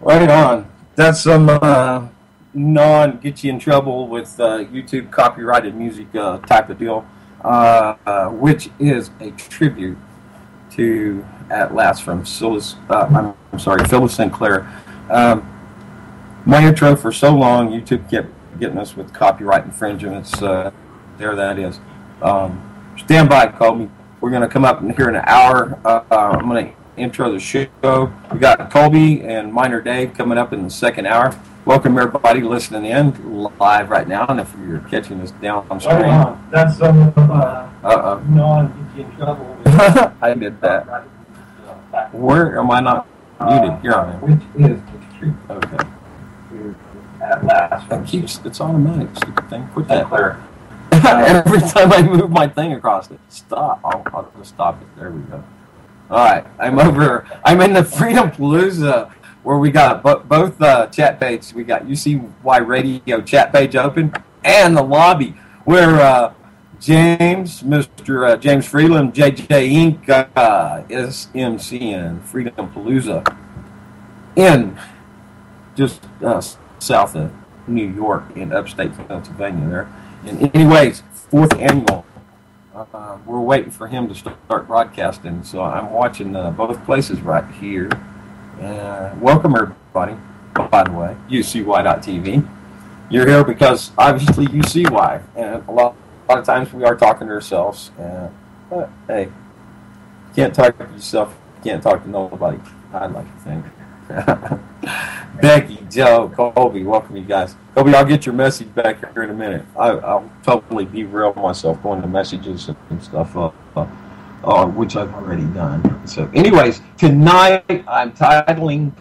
Right on. That's some get you in trouble with YouTube copyrighted music type of deal, which is a tribute to At Last from Phyllis Sinclair. My intro for so long, YouTube kept getting us with copyright infringements. There that is. Stand by, Colby. We're going to come up in here in an hour. I'm going to intro the show. We got Colby and Miner Dave coming up in the second hour. Welcome everybody listening in live right now, and if you're catching us downstream. That's some non-get in trouble. I did that. Where am I not muted? You're on it. Which is the truth. Okay. At Last. It's automatic, stupid thing. Quit that. Every time I move my thing across it, stop. I'll just stop it. There we go. All right, I'm in the Freedom Palooza where we got both chat pages. We got UCY Radio chat page open and the lobby where Mr. James Freeland, JJ Inc. Is MCing Freedom Palooza in just south of New York in upstate Pennsylvania there. And anyways, 4th annual. We're waiting for him to start broadcasting, so I'm watching both places right here. Welcome, everybody, by the way, UCY.TV. You're here because, obviously, you see why. And a lot of times we are talking to ourselves. But, hey, you can't talk to yourself. You can't talk to nobody, I'd like to think. Becky, Joe, Colby, welcome you guys. Colby, I'll get your message back here in a minute. I'll totally derail myself going to messages and stuff, which I've already done. So anyways, tonight I'm titling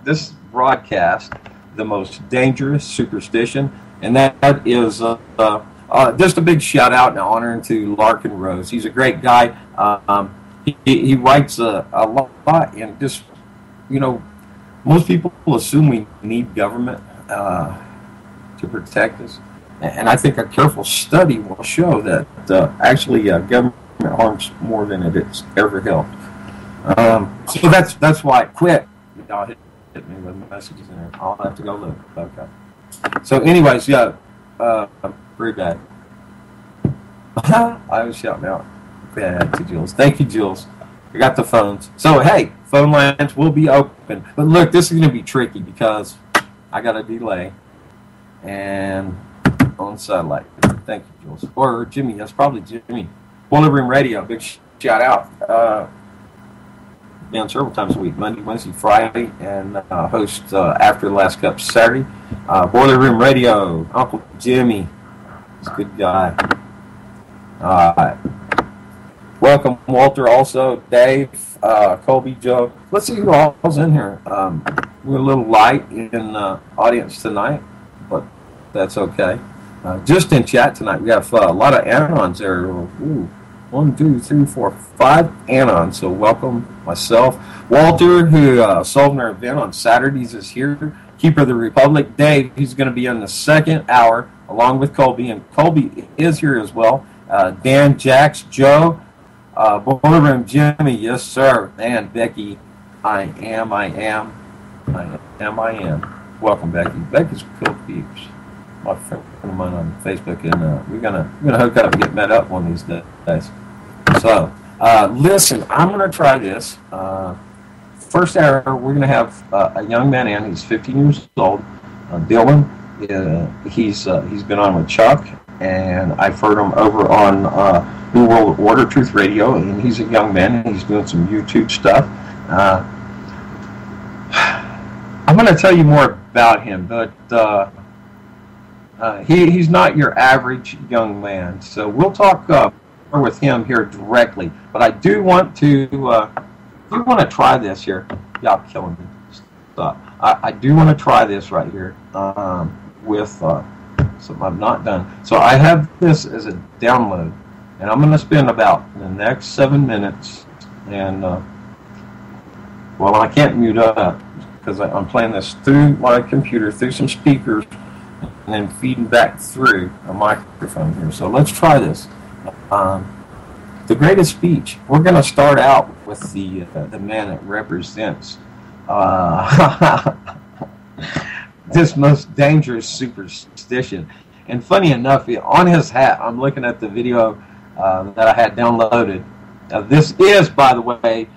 this broadcast The Most Dangerous Superstition, and that is just a big shout out and honor to Larkin Rose. He's a great guy. He writes a lot, and just, most people assume we need government to protect us. And I think a careful study will show that actually government harms more than it's ever helped. So that's why I quit. Y'all hit me with messages in there. I'll have to go look. Okay. So anyways, very bad. I was shouting out bad to Jules. Thank you, Jules. I got the phones. So, hey, phone lines will be open. But look, this is going to be tricky because I got a delay and on satellite. Thank you, Jules. Or Jimmy. That's probably Jimmy. Boiler Room Radio. Big shout out. Down several times a week. Monday, Wednesday, Friday. And host After the Last Cup Saturday. Boiler Room Radio. Uncle Jimmy. He's a good guy. All right. Welcome, Walter, also, Dave, Colby, Joe. Let's see who all's in here. We're a little light in the audience tonight, but that's okay. Just in chat tonight, we have a lot of Anons there. Ooh, 1, 2, 3, 4, 5 Anons, so welcome myself. Walter, who solved our event on Saturdays, is here. Keeper of the Republic. Dave, he's going to be in the second hour, along with Colby, and Colby is here as well. Dan, Jax, Joe, Boiler Room Jimmy, yes sir, and Becky, I am. Welcome, Becky. Becky's cool peeps. My friend of mine on Facebook, and we're gonna hook up and get met up one of these days. So, listen, I'm gonna try this. First hour, we're gonna have a young man in. He's 15 years old. Dylan. He's been on with Chuck, and I've heard him over on New World Order Truth Radio, and he's a young man, and he's doing some YouTube stuff. I'm going to tell you more about him, but he's not your average young man, so we'll talk more with him here directly. But I do want to try this here. Y'all killing me. Stop. I do want to try this right here with something I've not done. So I have this as a download, and I'm going to spend about the next 7 minutes, and I can't mute up because I'm playing this through my computer, through some speakers, and then feeding back through a microphone here. So let's try this. The greatest speech. We're going to start out with the man that represents this most dangerous superstition. And funny enough, on his hat, I'm looking at the video that I had downloaded. This is, by the way,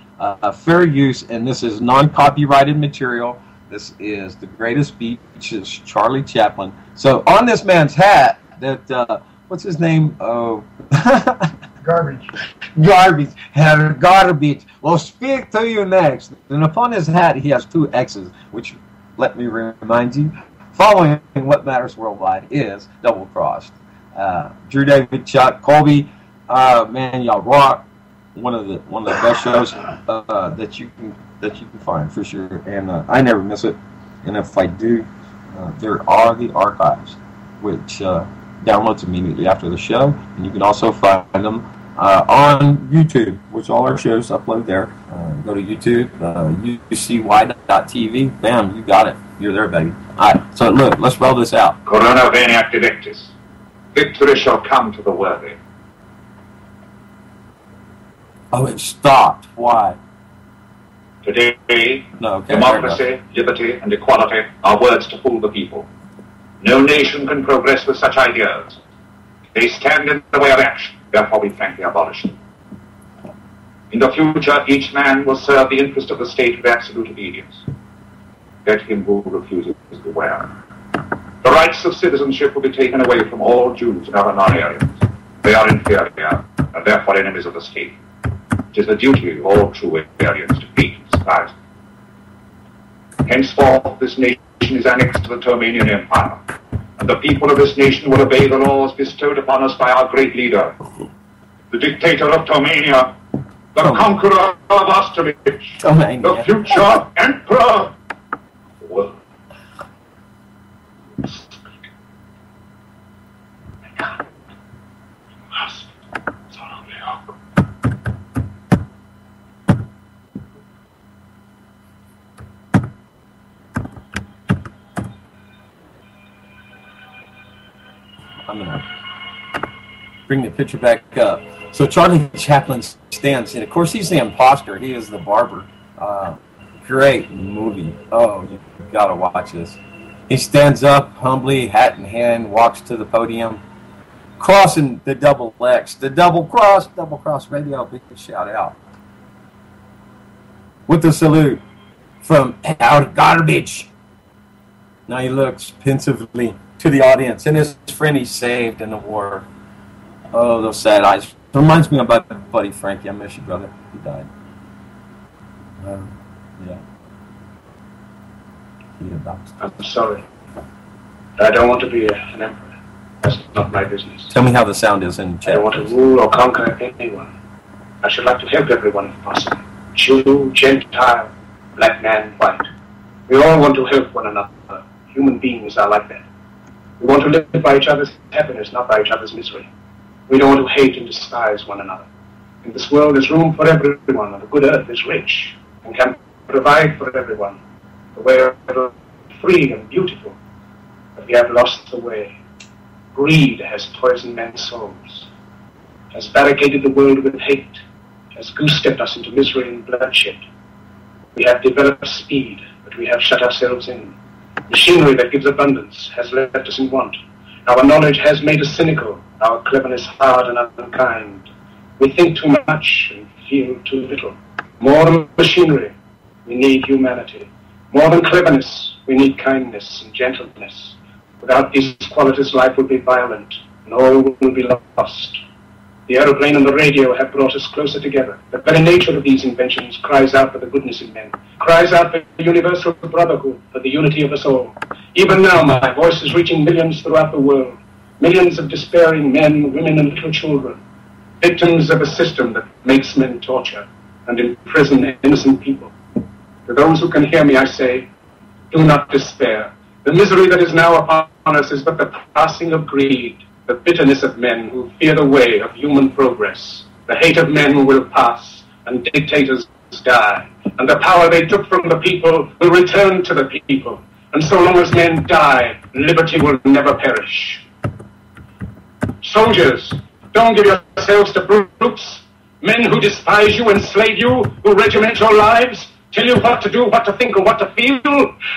fair use, and this is non-copyrighted material. This is The Greatest Speech, is Charlie Chaplin. So on this man's hat, that what's his name? Oh, Garbage. Garbage. Will speak to you next. And upon his hat, he has 2 X's, which, let me remind you, following What Matters Worldwide is double-crossed. Drew David, Chuck, Colby, man, y'all rock. One of the best shows that you can find for sure, and I never miss it. And if I do, there are the archives, which downloads immediately after the show, and you can also find them on YouTube, which all our shows upload there. Go to YouTube, ucy.tv. Bam, you got it. You're there, baby. All right, so look, let's roll this out. Corona veniat delectis. Victory shall come to the worthy. Oh, it stopped. Why? Today, No, okay, democracy, liberty, and equality are words to fool the people. No nation can progress with such ideas. They stand in the way of action. Therefore, we frankly abolish them. In the future, each man will serve the interest of the state with absolute obedience. Let him who refuses beware. The rights of citizenship will be taken away from all Jews and other non-Aryans. They are inferior, and therefore enemies of the state. It is the duty of all true Aryans to hate and despise them. Henceforth, this nation is annexed to the Tomanian Empire, and the people of this nation will obey the laws bestowed upon us by our great leader, the dictator of Tomania, the conqueror of Austerlitz, the future emperor of the world. I'm going to bring the picture back up. So Charlie Chaplin stands, and of course he's the imposter. He is the barber. Great movie. Oh, you got to watch this. He stands up humbly, hat in hand, walks to the podium, crossing the double X, the double cross radio. Big shout out. With the salute from Out Garbage. Now he looks pensively to the audience, and his friend he saved in the war. Oh, those sad eyes. Reminds me of my buddy Frankie. I miss you, brother. He died. Yeah. I'm sorry. I don't want to be an emperor. That's not my business. Tell me how the sound is in chat. I don't want to rule or conquer anyone. I should like to help everyone if possible. Jew, Gentile, black man, white. We all want to help one another. Human beings are like that. We want to live by each other's happiness, not by each other's misery. We don't want to hate and despise one another. In this world, there's room for everyone, and the good earth is rich and can provide for everyone. The way of free and beautiful, but we have lost the way. Greed has poisoned men's souls, has barricaded the world with hate, has goose-stepped us into misery and bloodshed. We have developed speed, but we have shut ourselves in. Machinery that gives abundance has left us in want. Our knowledge has made us cynical, our cleverness hard and unkind. We think too much and feel too little. More than machinery, we need humanity. More than cleverness, we need kindness and gentleness. Without these qualities, life will be violent, and all will be lost. The aeroplane and the radio have brought us closer together. The very nature of these inventions cries out for the goodness in men, cries out for universal brotherhood, for the unity of us all. Even now, my voice is reaching millions throughout the world, millions of despairing men, women, and little children, victims of a system that makes men torture and imprison innocent people. To those who can hear me, I say, do not despair. The misery that is now upon us is but the passing of greed, the bitterness of men who fear the way of human progress. The hate of men will pass, and dictators die, and the power they took from the people will return to the people. And so long as men die, liberty will never perish. Soldiers, don't give yourselves to brutes, men who despise you, enslave you, who regiment your lives. tell you what to do, what to think, and what to feel,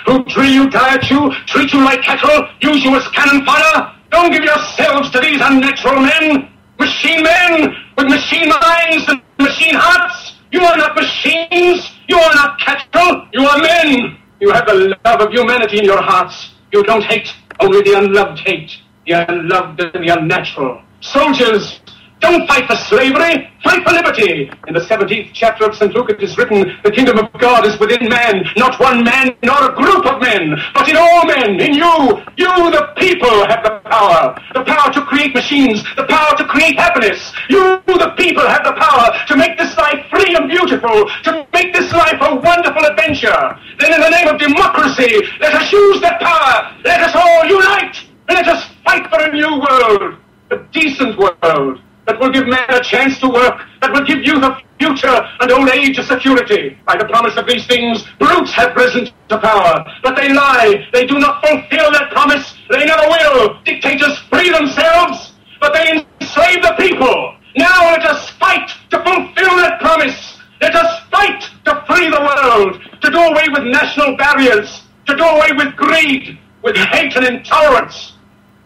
who drill you, diet you, treat you like cattle, use you as cannon fodder. Don't give yourselves to these unnatural men with machine minds and machine hearts. You are not machines. You are not cattle. You are men. You have the love of humanity in your hearts. You don't hate, only the unloved hate. The unloved and the unnatural. Soldiers, don't fight for slavery, fight for liberty. In the 17th chapter of St. Luke it is written, the kingdom of God is within man, not one man, nor a group of men, but in all men, in you. You, the people, have the power to create machines, the power to create happiness. You, the people, have the power to make this life free and beautiful, to make this life a wonderful adventure. Then in the name of democracy, let us use that power. Let us all unite. Let us fight for a new world, a decent world, that will give men a chance to work, that will give youth a future and old age a security. By the promise of these things, brutes have risen to power, but they lie. They do not fulfill that promise. They never will. Dictators free themselves, but they enslave the people. Now let us fight to fulfill that promise. Let us fight to free the world, to do away with national barriers, to do away with greed, with hate and intolerance.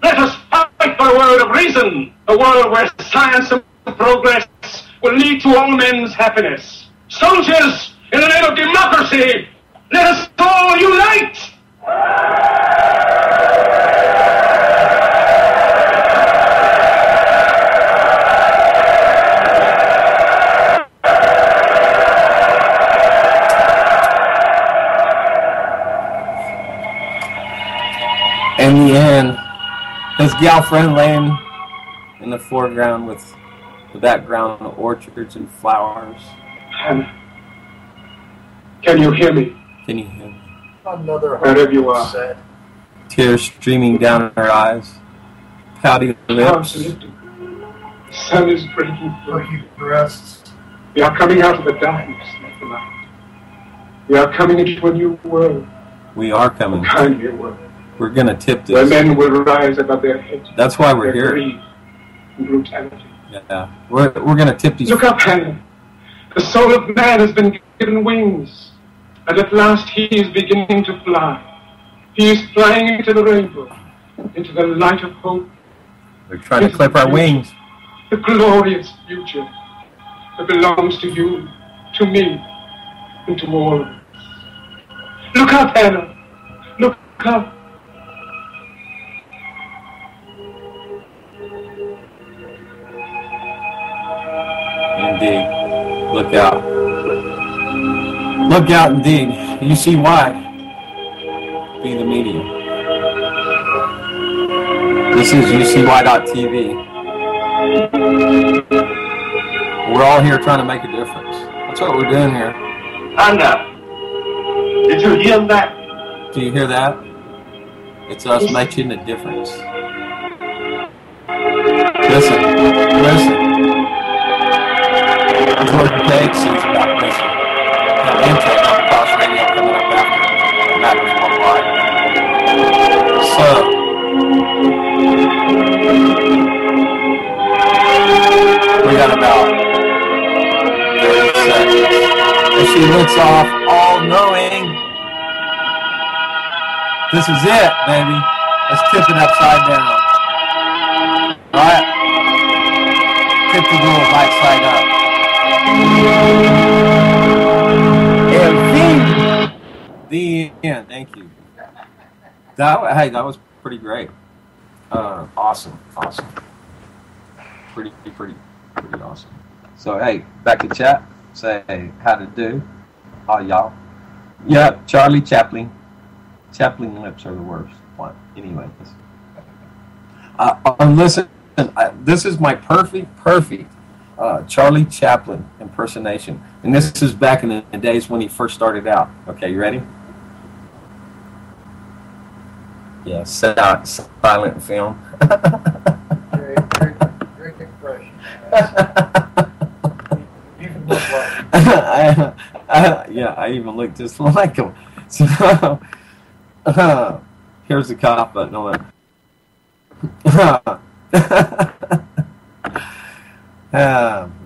Let us fight for a world of reason, a world where science and progress will lead to all men's happiness. Soldiers, in the name of democracy, let us all unite! In the end, his girlfriend laying in the foreground with the background of orchards and flowers. Hannah, can you hear me? Can you hear me? Another Wherever you are. said. Tears streaming down her eyes, pouty lips. The sun is breaking through. He breasts. We are coming out of the darkness of the night. We are coming into a new world. We are coming. A kind new world. We're going to tip Where this. men will rise above their heads. That's why we're their here. greed and brutality. Yeah, we're going to tip these. Look up, Hannah. The soul of man has been given wings, and at last he is beginning to fly. He is flying into the rainbow, into the light of hope. We're trying to clip our wings. The glorious future that belongs to you, to me, and to all of us. Look up, Hannah. Look up. Indeed. Look out. Look out indeed. You see why. Be the media. This is UCY.TV. We're all here trying to make a difference. That's what we're doing here. Anna, did you hear that? Do you hear that? It's us making a difference. Listen. That's what the page says about this. Now, intake on Cross Radio coming up after Matters Worldwide. So, we got about 30 seconds. And she looks off all-knowing. This is it, baby. Let's tip it upside down. Alright? Tip the wheel right side up. The end. Thank you. That was pretty great. Awesome. Pretty awesome. So hey, back to chat. Say how to do. Oh y'all. Yeah, Charlie Chaplin. Chaplin lips are the worst. What? Anyways. Listen. This is my perfect Charlie Chaplin impersonation. And this is back in the days when he first started out. Okay, you ready? Yeah, silent film. Great impression. Even look like I even look just like him. So, here's the cough button on it.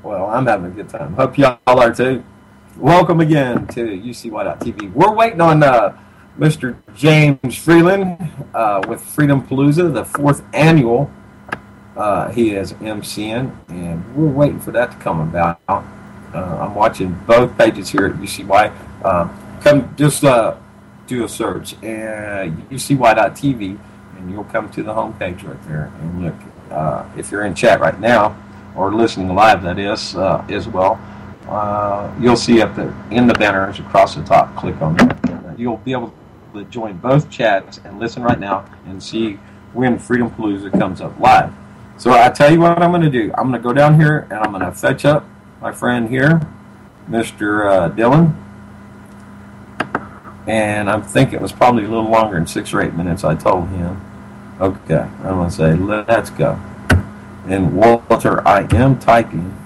Well, I'm having a good time. Hope y'all are too. Welcome again to UCY.TV. We're waiting on Mr. James Freeland with Freedom Palooza, the 4th annual. He is MCing, and we're waiting for that to come about. I'm watching both pages here at UCY. Come just do a search and UCY.TV, and you'll come to the homepage right there. And look, if you're in chat right now or listening live, that is as well. You'll see up there in the banners across the top. Click on that. You'll be able to join both chats and listen right now and see when Freedom Palooza comes up live. So I tell you what I'm going to do. I'm going to go down here and I'm going to fetch up my friend here, Mr. Dylan. And I think it was probably a little longer than 6 or 8 minutes I told him. Okay, I'm going to say, let's go. And Walter, I am typing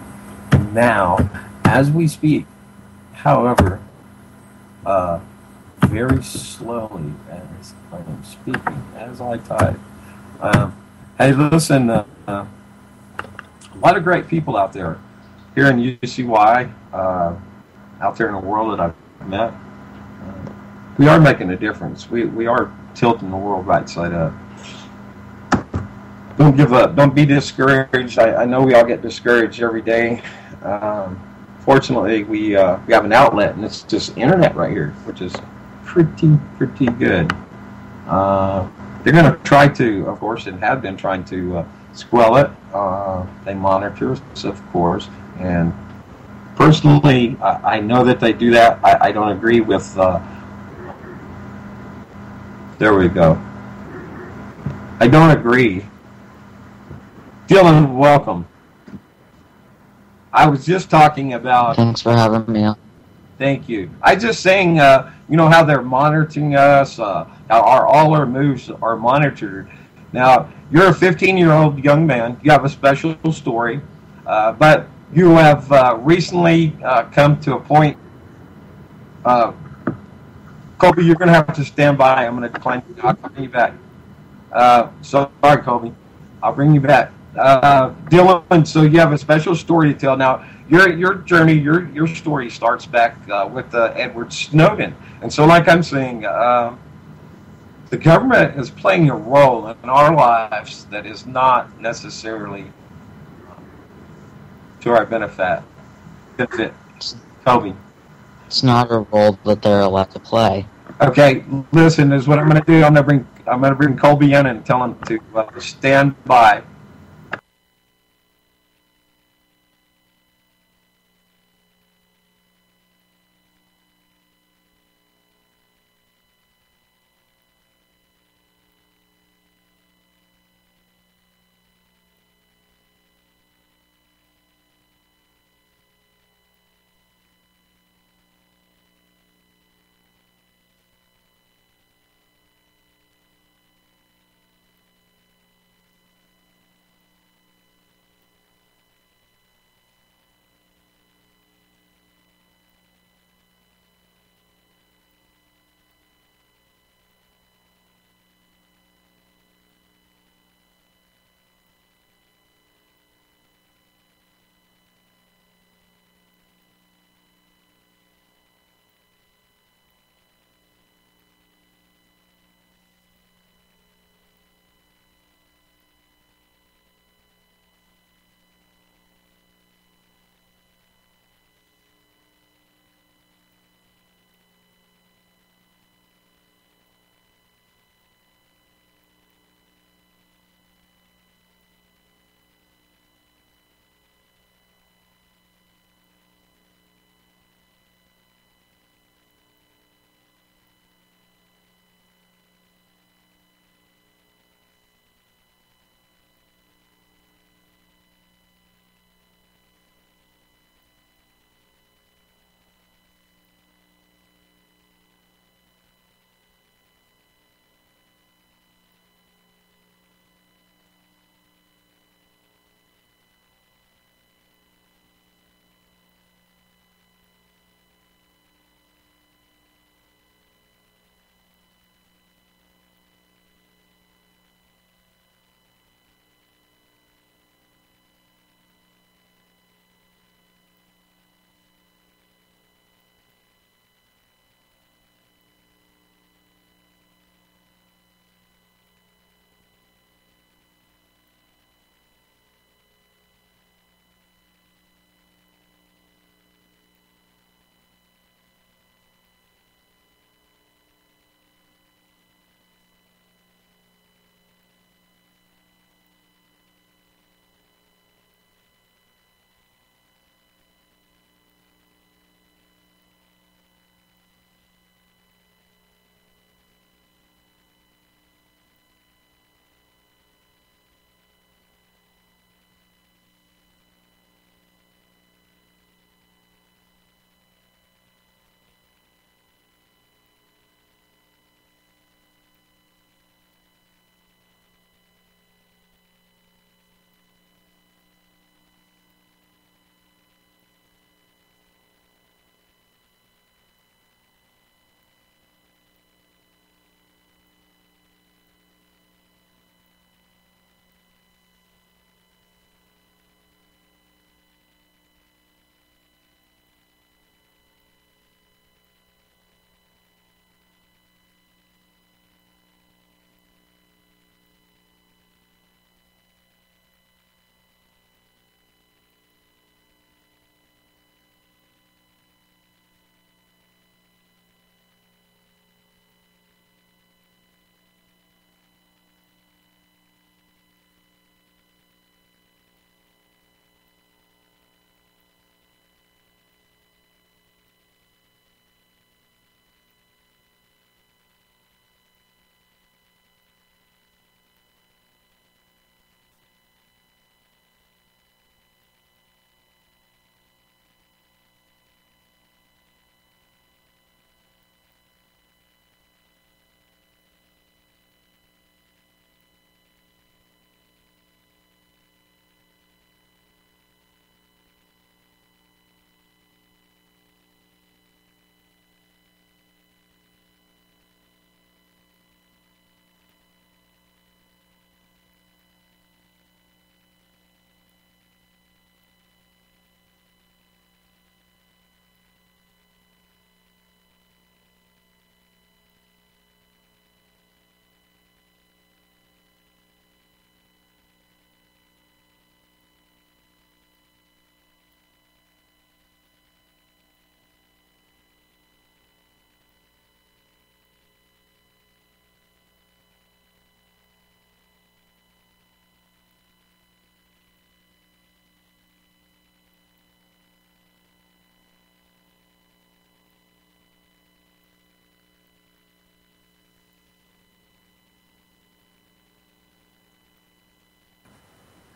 now as we speak. However, very slowly as I am speaking, as I type. Hey, listen, a lot of great people out there here in UCY, out there in the world that I've met. We are making a difference. We are tilting the world right side up. Don't give up. Don't be discouraged. I know we all get discouraged every day. Fortunately, we have an outlet, and it's just internet right here, which is pretty good. They're going to try to, of course, and have been trying to squelch it. They monitor us, of course, and personally, I know that they do that. I don't agree with. There we go. I don't agree. Dylan, welcome. I was just talking about. Thanks for having me on. Thank you. I just saying, you know how they're monitoring us, how all our moves are monitored. Now, you're a 15-year-old young man. You have a special story, but you have recently come to a point. Colby, you're going to have to stand by. I'm going to decline. I'll bring you back. Sorry, Colby. I'll bring you back. Dylan, so you have a special story to tell. Now, your journey, your story starts back with Edward Snowden. And so, like I'm saying, the government is playing a role in our lives that is not necessarily to our benefit. Colby. It's not a role that they're allowed to play. Okay, listen, this is what I'm going to do. I'm going to bring Colby in and tell him to stand by.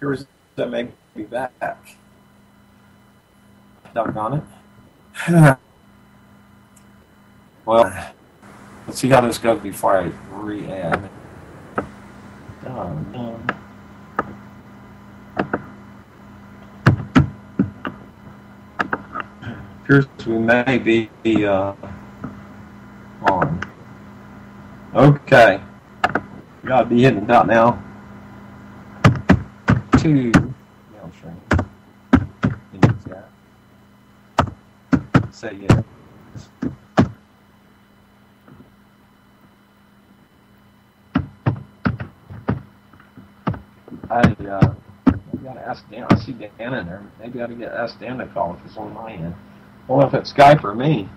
Here's that may be back. Doggone it. Well, let's see how this goes before I re-add. Appears we may be on. Okay. Gotta be hitting about now. 2. Say yes. I gotta ask Dan. I see Dan in there. Maybe I ought to ask Dan to call if it's on my end. I don't know if it's Skype or me.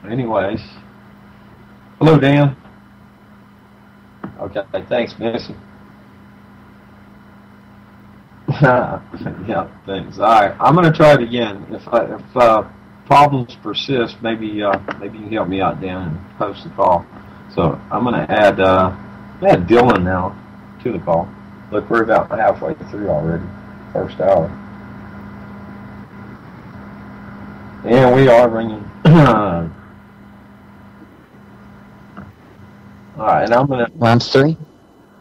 Anyways. Hello, Dan. Okay, thanks, Missy. Yeah, thanks. All right, I'm going to try it again. If problems persist, maybe you can help me out, Dan, and post the call. So I'm going to add Dylan now to the call. Look, we're about halfway through already, first hour. And we are ringing. All right, and I'm going to... Round 3?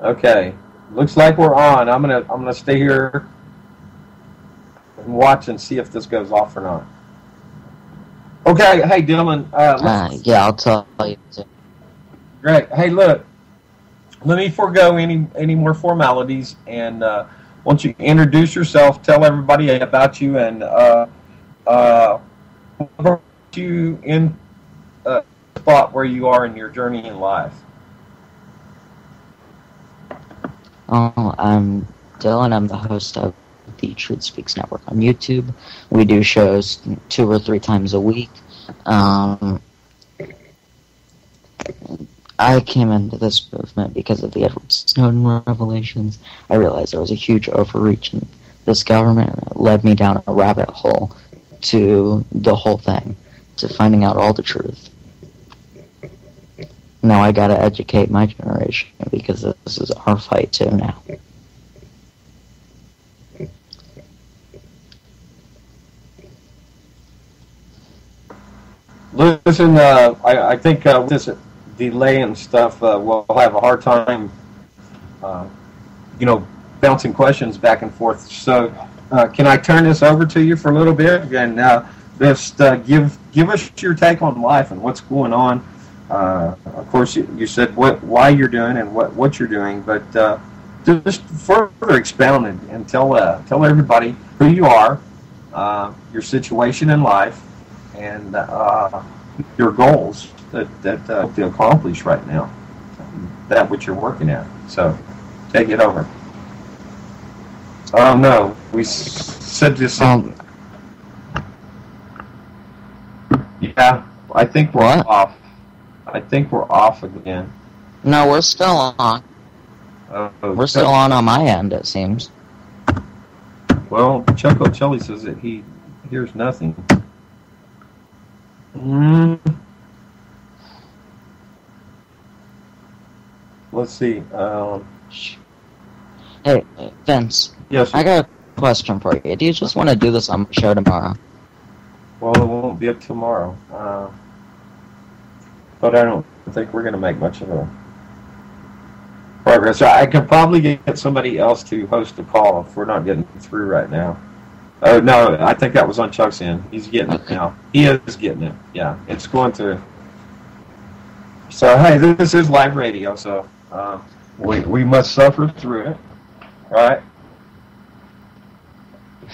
Okay. Looks like we're on. I'm gonna stay here and watch and see if this goes off or not. Okay, hey Dylan. Yeah, I'll tell you. Great. Hey, look. Let me forego any more formalities, and why don't you introduce yourself? Tell everybody about you, and put you in a spot where you are in your journey in life. Oh, I'm Dylan. I'm the host of the Truth Speaks Network on YouTube. We do shows 2 or 3 times a week. I came into this movement because of the Edward Snowden revelations. I realized there was a huge overreach in this government, and it led me down a rabbit hole to the whole thing, to finding out all the truth. Now I gotta educate my generation, because this is our fight too now. Listen, I think with this delay and stuff, we'll have a hard time, bouncing questions back and forth. So, can I turn this over to you for a little bit and just give us your take on life and what's going on? Of course, you said why you're doing and what you're doing, but just further expound and tell everybody who you are, your situation in life, and your goals that to accomplish right now, that what you're working at. So, take it over. Oh no, we said this. Yeah, I think we're off. I think we're off again. No, we're still on. We're still on my end, it seems. Well, Chuck O'Chelly says that he hears nothing. Let's see. Hey, Vince. Yes. I got a question for you. Do you just want to do this on my show tomorrow? Well, it won't be up tomorrow. But I don't think we're going to make much of a progress. I could probably get somebody else to host a call if we're not getting through right now. Oh, no, I think that was on Chuck's end. He's getting it now. He is getting it. Yeah, it's going through. So, hey, this is live radio, so we must suffer through it. All right?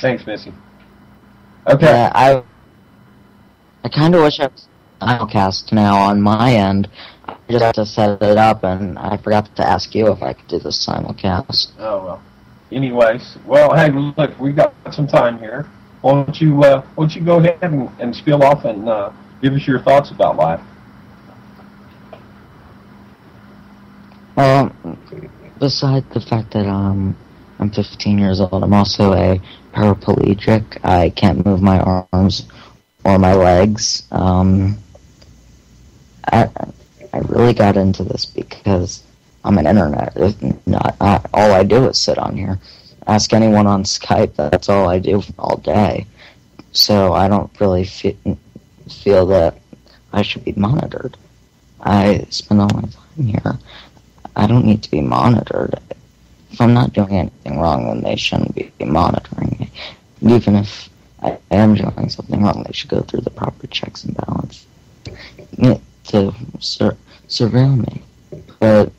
Thanks, Missy. Okay. Yeah, I kind of wish I was simulcast now on my end. I just have to set it up, and I forgot to ask you if I could do the simulcast. Oh, well. Anyways, well, hey, look, we got some time here. Why don't you go ahead and spill off and give us your thoughts about life? Well, besides the fact that I'm 15 years old, I'm also a paraplegic. I can't move my arms or my legs. I really got into this because I'm an internet. Not all I do is sit on here. Ask anyone on Skype. That's all I do all day. So I don't really feel that I should be monitored. I spend all my time here. I don't need to be monitored. If I'm not doing anything wrong, then they shouldn't be monitoring me. Even if I am doing something wrong, they should go through the proper checks and balance to surveil me. But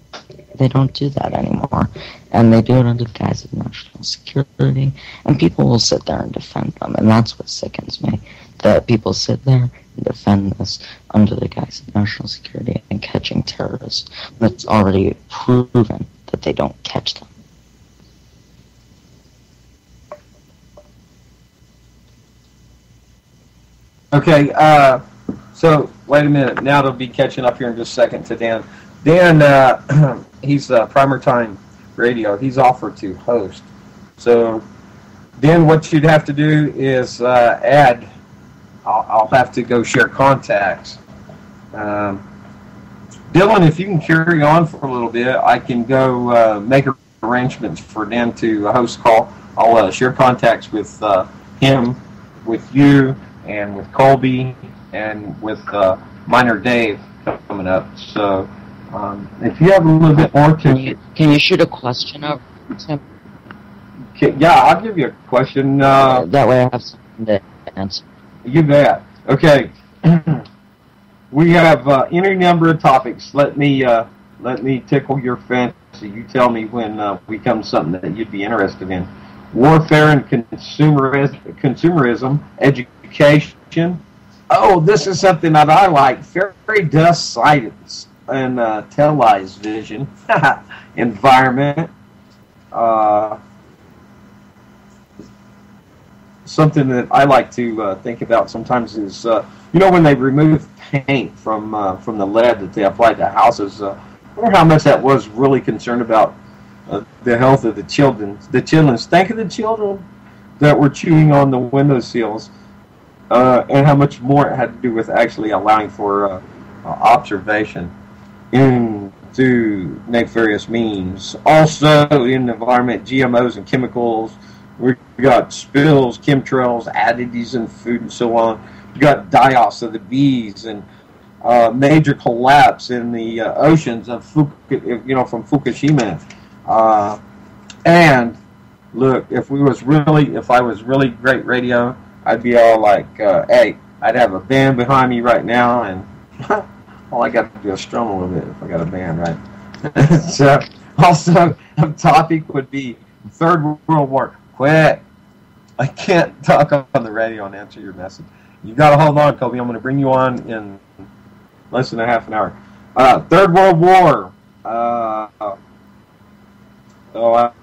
they don't do that anymore. And they do it under the guise of national security. And people will sit there and defend them. And that's what sickens me. That people sit there and defend this under the guise of national security and catching terrorists. It's already proven that they don't catch them. Okay, so wait a minute. Now they'll be catching up here in just a second to Dan. Dan, he's Primer Time Radio. He's offered to host. So, Dan, what you'd have to do is add. I'll have to go share contacts. Dylan, if you can carry on for a little bit, I can go make arrangements for Dan to host a call. I'll share contacts with him, with you, and with Colby, and with Minor Dave coming up. So, if you have a little bit more to... Can you shoot a question over to him? Yeah, I'll give you a question. That way I have something to answer. You bet. Okay. We have any number of topics. Let me tickle your fancy. You tell me when we come to something that you'd be interested in. Warfare and consumerism, education. Oh, this is something that I like. Fairy dust sightings and televised vision. Environment. Something that I like to think about sometimes is, when they remove paint from the lead that they apply to houses, I wonder how much that was really concerned about the health of the children. Think of the children that were chewing on the windowsills, and how much more it had to do with actually allowing for observation into nefarious means. Also, in the environment, GMOs and chemicals. We got spills, chemtrails, additives in food, and so on. We got die-offs of the bees, and major collapse in the oceans of from Fukushima. And look, if I was really great radio, I'd be all like, hey, I'd have a band behind me right now, and all I got to do is strum a little bit if I got a band, right? So, also, a topic would be Third World War. Quit. I can't talk on the radio and answer your message. You got to hold on, Kobe. I'm going to bring you on in less than a half an hour. Third World War.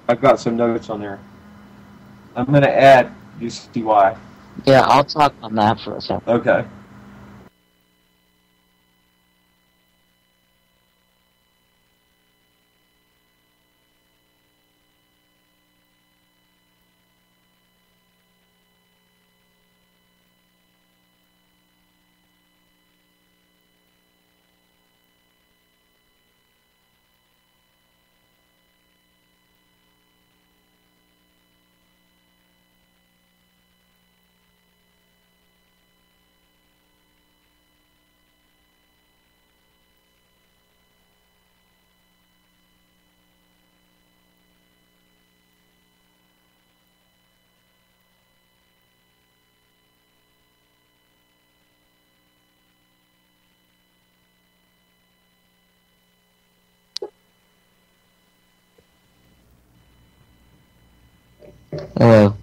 I've got some notes on there. I'm going to add. You see why? Yeah, I'll talk on that for a second. Okay. Hello.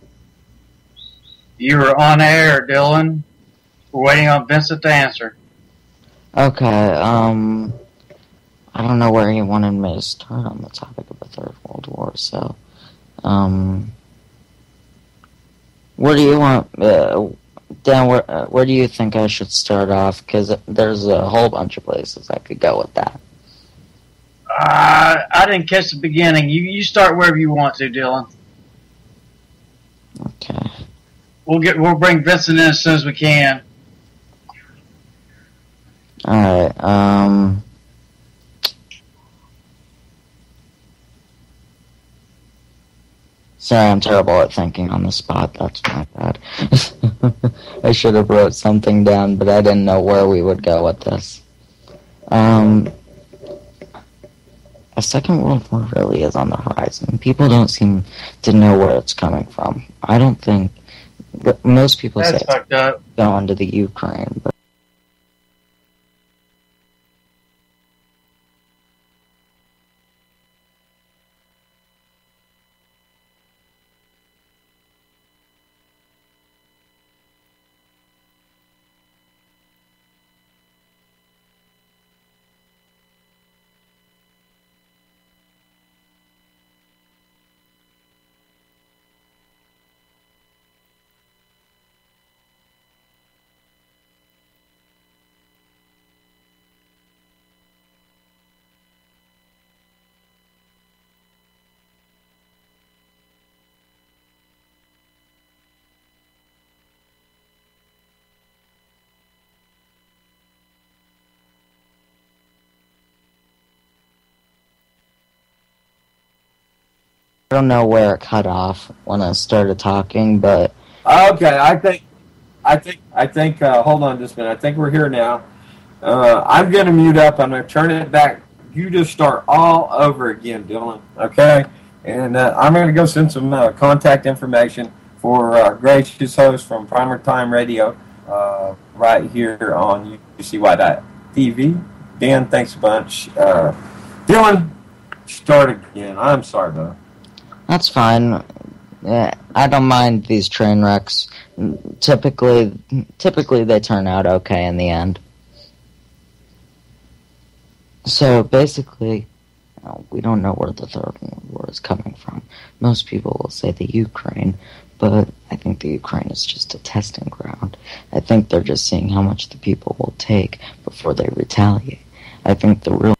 You were on air, Dylan. We're waiting on Vincent to answer. Okay, I don't know where you wanted me to start on the topic of the Third World War, so, where do you want, Dan, where do you think I should start off? Because there's a whole bunch of places I could go with that. I didn't catch the beginning. You start wherever you want to, Dylan. Okay. We'll bring Vincent in as soon as we can. Alright, Sorry, I'm terrible at thinking on the spot. That's my bad. I should have wrote something down, but I didn't know where we would go with this. A second world war really is on the horizon. People don't seem to know where it's coming from. I don't think... Most people That's say fucked up. it's going to the Ukraine, but I don't know where it cut off when I started talking, but Okay, I think. Hold on just a minute. I think we're here now. I'm going to mute up. I'm going to turn it back. You just start all over again, Dylan. Okay, and I'm going to go send some contact information for gracious host from Primer Time Radio, right here on UCY.TV. Dan, thanks a bunch. Dylan, start again. I'm sorry, though. that's fine. I don't mind these train wrecks. Typically they turn out okay in the end. So basically, we don't know where the Third World War is coming from. Most people will say the Ukraine, but I think the Ukraine is just a testing ground. I think they're just seeing how much the people will take before they retaliate. I think the real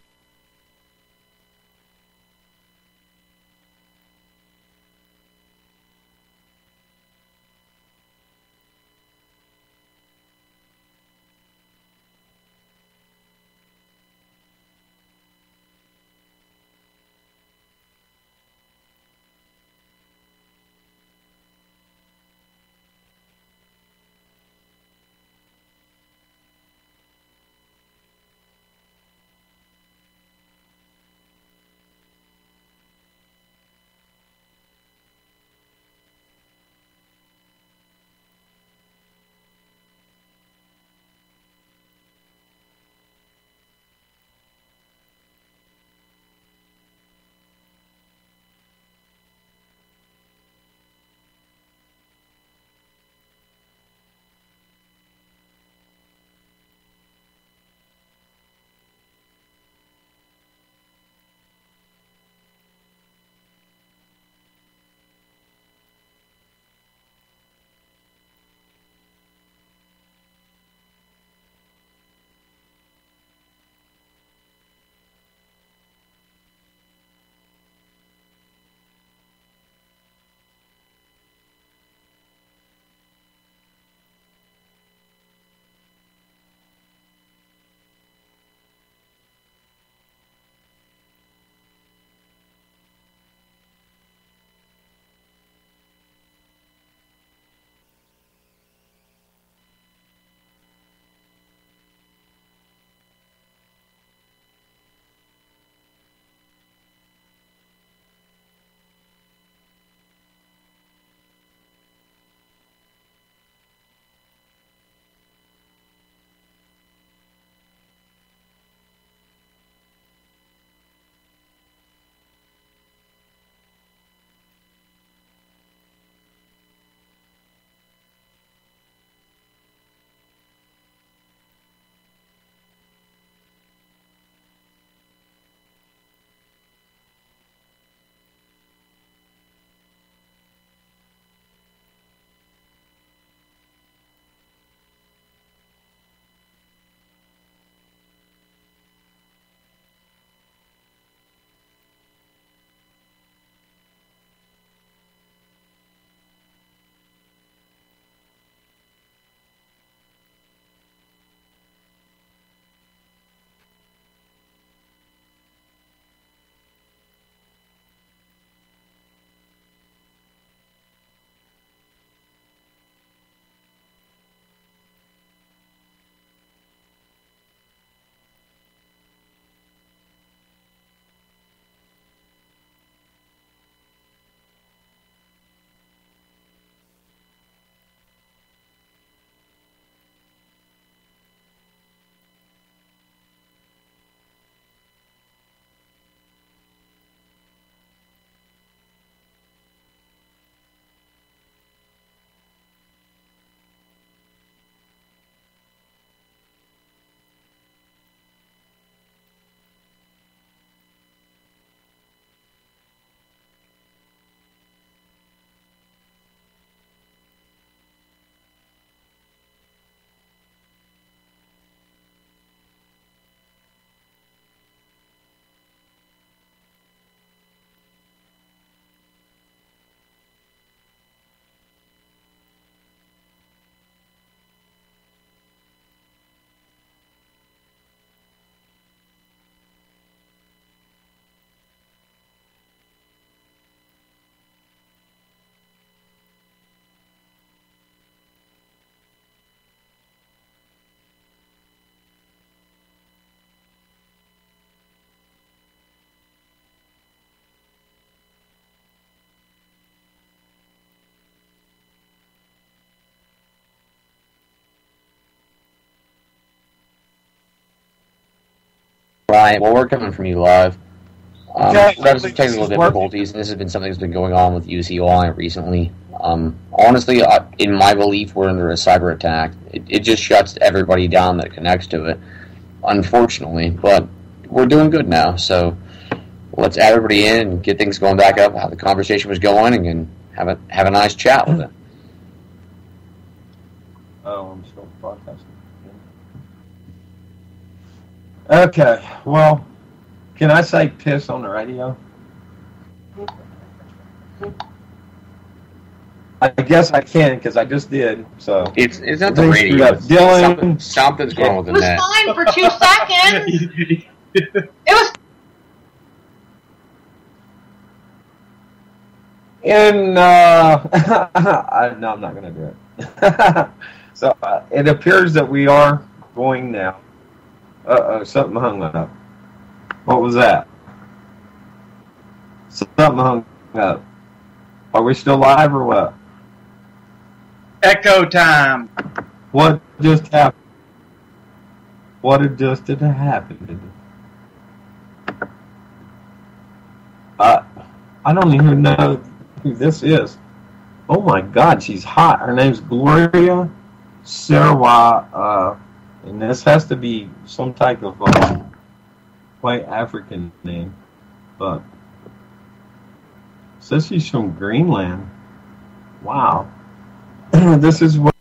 Right. Well, we're coming from you live. Okay. We're having some technical difficulties, and this has been something that's been going on with UCY recently. Honestly, in my belief, we're under a cyber attack. It just shuts everybody down that connects to it, unfortunately. But we're doing good now, so let's add everybody in and get things going back up, how the conversation was going, and have a nice chat with it. Oh, I'm still broadcasting. Okay, well, can I say piss on the radio? I guess I can because I just did. So It's not the radio. Dylan, Something's wrong with the It was net. fine for 2 seconds. It was. and no, I'm not going to do it. So it appears that we are going now. Something hung up. What was that? Something hung up. Are we still live or what? Echo time. What just happened? What had just happened? I don't even know who this is. Oh my God, she's hot. Her name's Gloria Serwa, and this has to be some type of white African name, but it says she's from Greenland. Wow. This is what.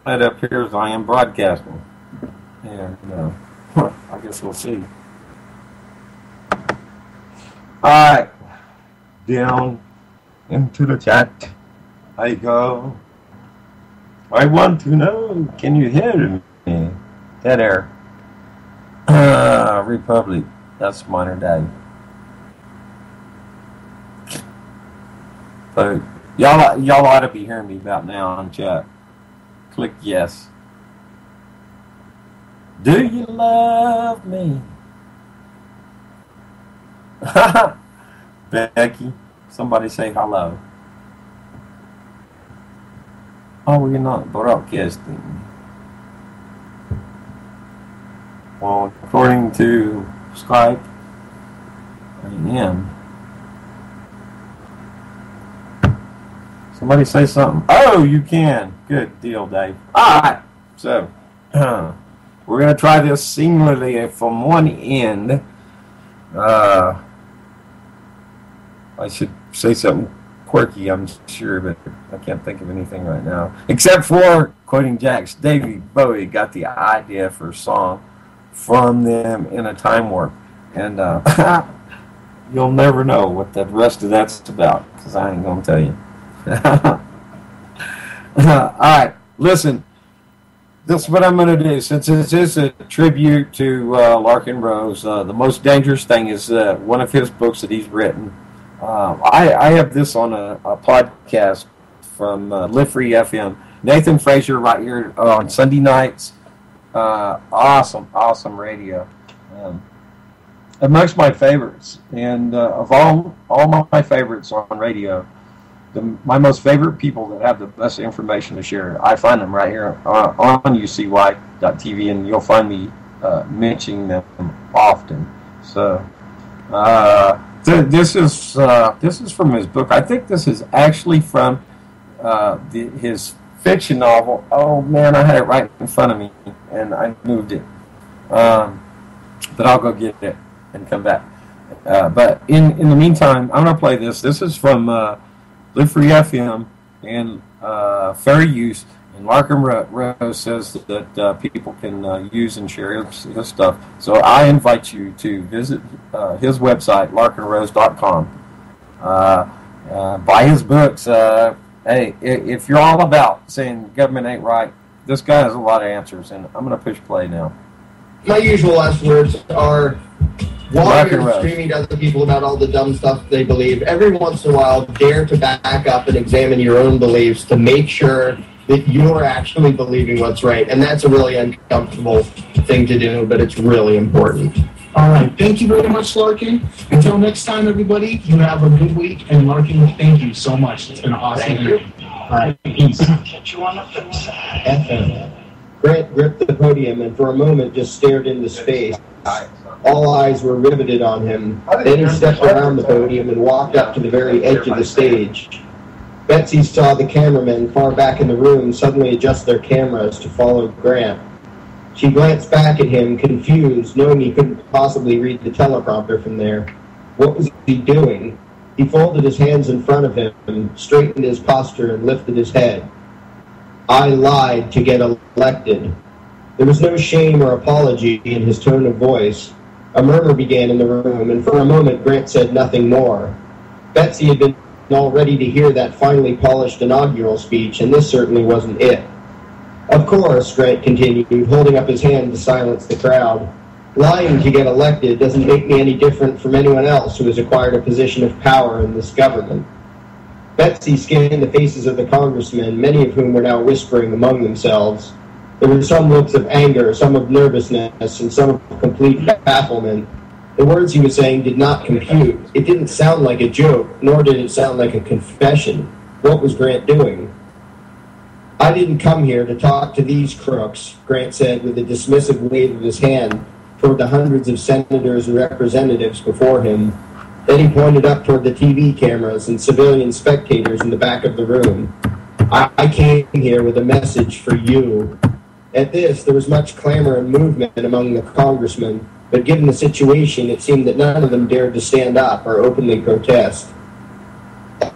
It appears I am broadcasting. And I guess we'll see. Alright. Down into the chat I go. I want to know, can you hear me? Dead air. Republic. That's modern day. So y'all ought to be hearing me about now on chat. Click yes. Do you love me? Becky, somebody say hello. Oh, we're not broadcasting. Well, according to Skype, I am. Somebody say something. Oh, you can. Good deal, Dave. All right. So, we're going to try this seamlessly from one end. I should say something quirky, I'm sure, but I can't think of anything right now. Except for, quoting Jax, David Bowie got the idea for a song from them in a time warp. And you'll never know what the rest of that's about, because I ain't going to tell you. All right, listen. This is what I'm going to do. Since this is a tribute to Larkin Rose, the most dangerous thing is one of his books that he's written. I have this on a podcast from Live Free FM. Nathan Frazier right here on Sunday nights. Awesome radio. Amongst my favorites, and of all my favorites on radio, my most favorite people that have the best information to share, I find them right here on UCY.tv, and you'll find me mentioning them often. So this is from his book. I think this is actually from his fiction novel. Oh man, I had it right in front of me, and I moved it. But I'll go get it and come back. But in the meantime, I'm going to play this. This is from Live Free FM and fair use. And Larkin Rose says that people can use and share his stuff. So I invite you to visit his website, larkinrose.com. Buy his books. Hey, if you're all about saying government ain't right, this guy has a lot of answers. And I'm going to push play now. My usual last words are, while you're Rose. screaming to other people about all the dumb stuff they believe, every once in a while, dare to back up and examine your own beliefs to make sure that you're actually believing what's right. And that's a really uncomfortable thing to do, but it's really important. All right. Thank you very much, Larkin. Until next time, everybody, you have a good week. And Larkin, thank you so much. It's been an awesome interview. All right. Peace. Catch you on the flip side. FM. Grant gripped the podium and for a moment just stared into space. All eyes were riveted on him. Then he stepped around the podium and walked up to the very edge of the stage. Betsy saw the cameramen far back in the room suddenly adjust their cameras to follow Grant. She glanced back at him, confused, knowing he couldn't possibly read the teleprompter from there. What was he doing? He folded his hands in front of him, straightened his posture, and lifted his head. I lied to get elected. There was no shame or apology in his tone of voice. A murmur began in the room, and for a moment Grant said nothing more. Betsy had been all ready to hear that finely polished inaugural speech, and this certainly wasn't it. Of course, Grant continued, holding up his hand to silence the crowd. Lying to get elected doesn't make me any different from anyone else who has acquired a position of power in this government. Betsy scanned the faces of the congressmen, many of whom were now whispering among themselves. There were some looks of anger, some of nervousness, and some of complete bafflement. The words he was saying did not compute. It didn't sound like a joke, nor did it sound like a confession. What was Grant doing? I didn't come here to talk to these crooks, Grant said with a dismissive wave of his hand toward the hundreds of senators and representatives before him. Then he pointed up toward the TV cameras and civilian spectators in the back of the room. I came here with a message for you. At this, there was much clamor and movement among the congressmen, but given the situation, it seemed that none of them dared to stand up or openly protest.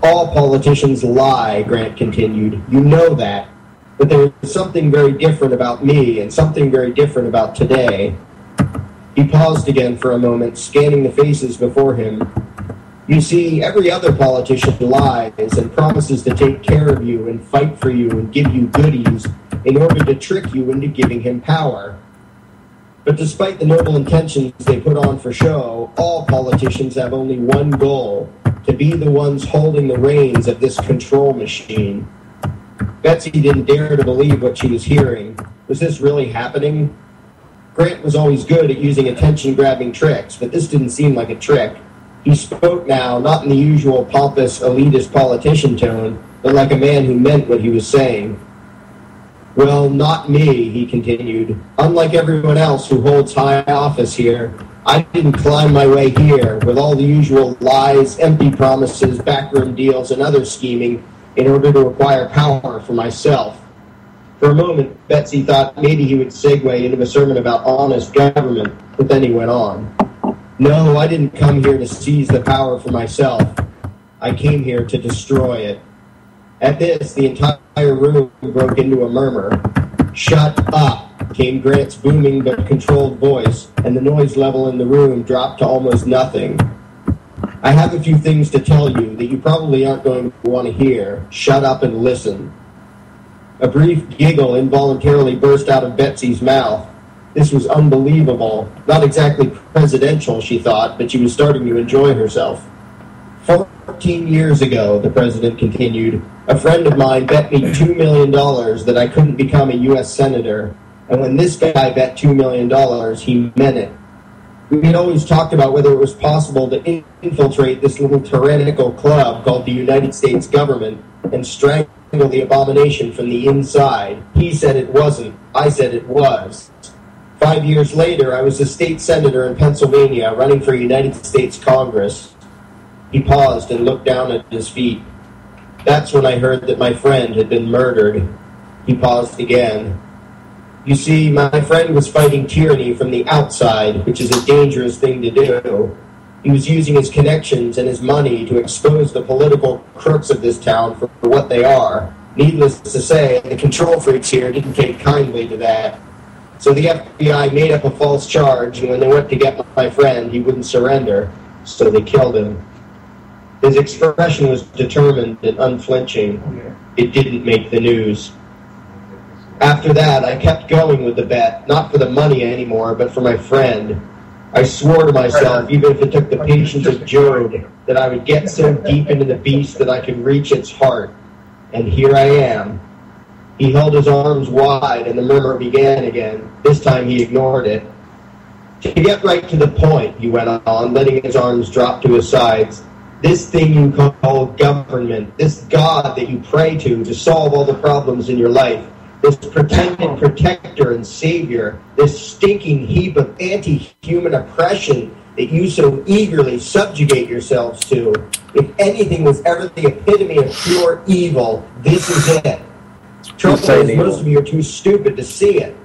All politicians lie, Grant continued. You know that. But there is something very different about me and something very different about today. He paused again for a moment, scanning the faces before him. You see, every other politician lies and promises to take care of you and fight for you and give you goodies in order to trick you into giving him power. But despite the noble intentions they put on for show, all politicians have only one goal: to be the ones holding the reins of this control machine. Betsy didn't dare to believe what she was hearing. Was this really happening? Grant was always good at using attention-grabbing tricks, but this didn't seem like a trick. He spoke now, not in the usual pompous, elitist politician tone, but like a man who meant what he was saying. Well, not me, he continued. Unlike everyone else who holds high office here, I didn't climb my way here with all the usual lies, empty promises, backroom deals, and other scheming in order to acquire power for myself. For a moment, Betsy thought maybe he would segue into a sermon about honest government, but then he went on. No, I didn't come here to seize the power for myself. I came here to destroy it. At this, the entire room broke into a murmur. Shut up, came Grant's booming but controlled voice, and the noise level in the room dropped to almost nothing. I have a few things to tell you that you probably aren't going to want to hear. Shut up and listen. A brief giggle involuntarily burst out of Betsy's mouth. This was unbelievable. Not exactly presidential, she thought, but she was starting to enjoy herself. 14 years ago, the president continued, a friend of mine bet me $2 million that I couldn't become a U.S. senator. And when this guy bet $2 million, he meant it. We had always talked about whether it was possible to infiltrate this little tyrannical club called the United States government and strangle the abomination from the inside. He said it wasn't. I said it was. 5 years later, I was a state senator in Pennsylvania running for United States Congress. He paused and looked down at his feet. That's when I heard that my friend had been murdered. He paused again. You see, my friend was fighting tyranny from the outside, which is a dangerous thing to do. He was using his connections and his money to expose the political crooks of this town for what they are. Needless to say, the control freaks here didn't take kindly to that. So the FBI made up a false charge, and when they went to get my friend, he wouldn't surrender, so they killed him. His expression was determined and unflinching. It didn't make the news. After that, I kept going with the bet, not for the money anymore, but for my friend. I swore to myself, even if it took the patience of Job, that I would get so deep into the beast that I could reach its heart. And here I am. He held his arms wide, and the murmur began again. This time he ignored it. To get right to the point, he went on, letting his arms drop to his sides, this thing you call government, this God that you pray to solve all the problems in your life, this pretended protector and savior, this stinking heap of anti-human oppression that you so eagerly subjugate yourselves to. If anything was ever the epitome of pure evil, this is it. Trouble is, most of you are too stupid to see it.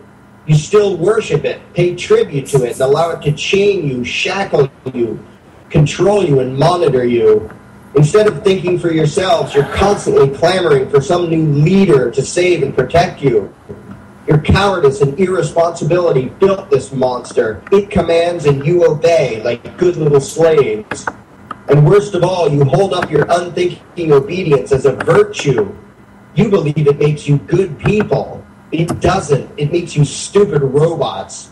You still worship it, pay tribute to it, and allow it to chain you, shackle you, control you, and monitor you. Instead of thinking for yourselves, you're constantly clamoring for some new leader to save and protect you. Your cowardice and irresponsibility built this monster. It commands and you obey like good little slaves. And worst of all, you hold up your unthinking obedience as a virtue. You believe it makes you good people. It doesn't. It makes you stupid robots.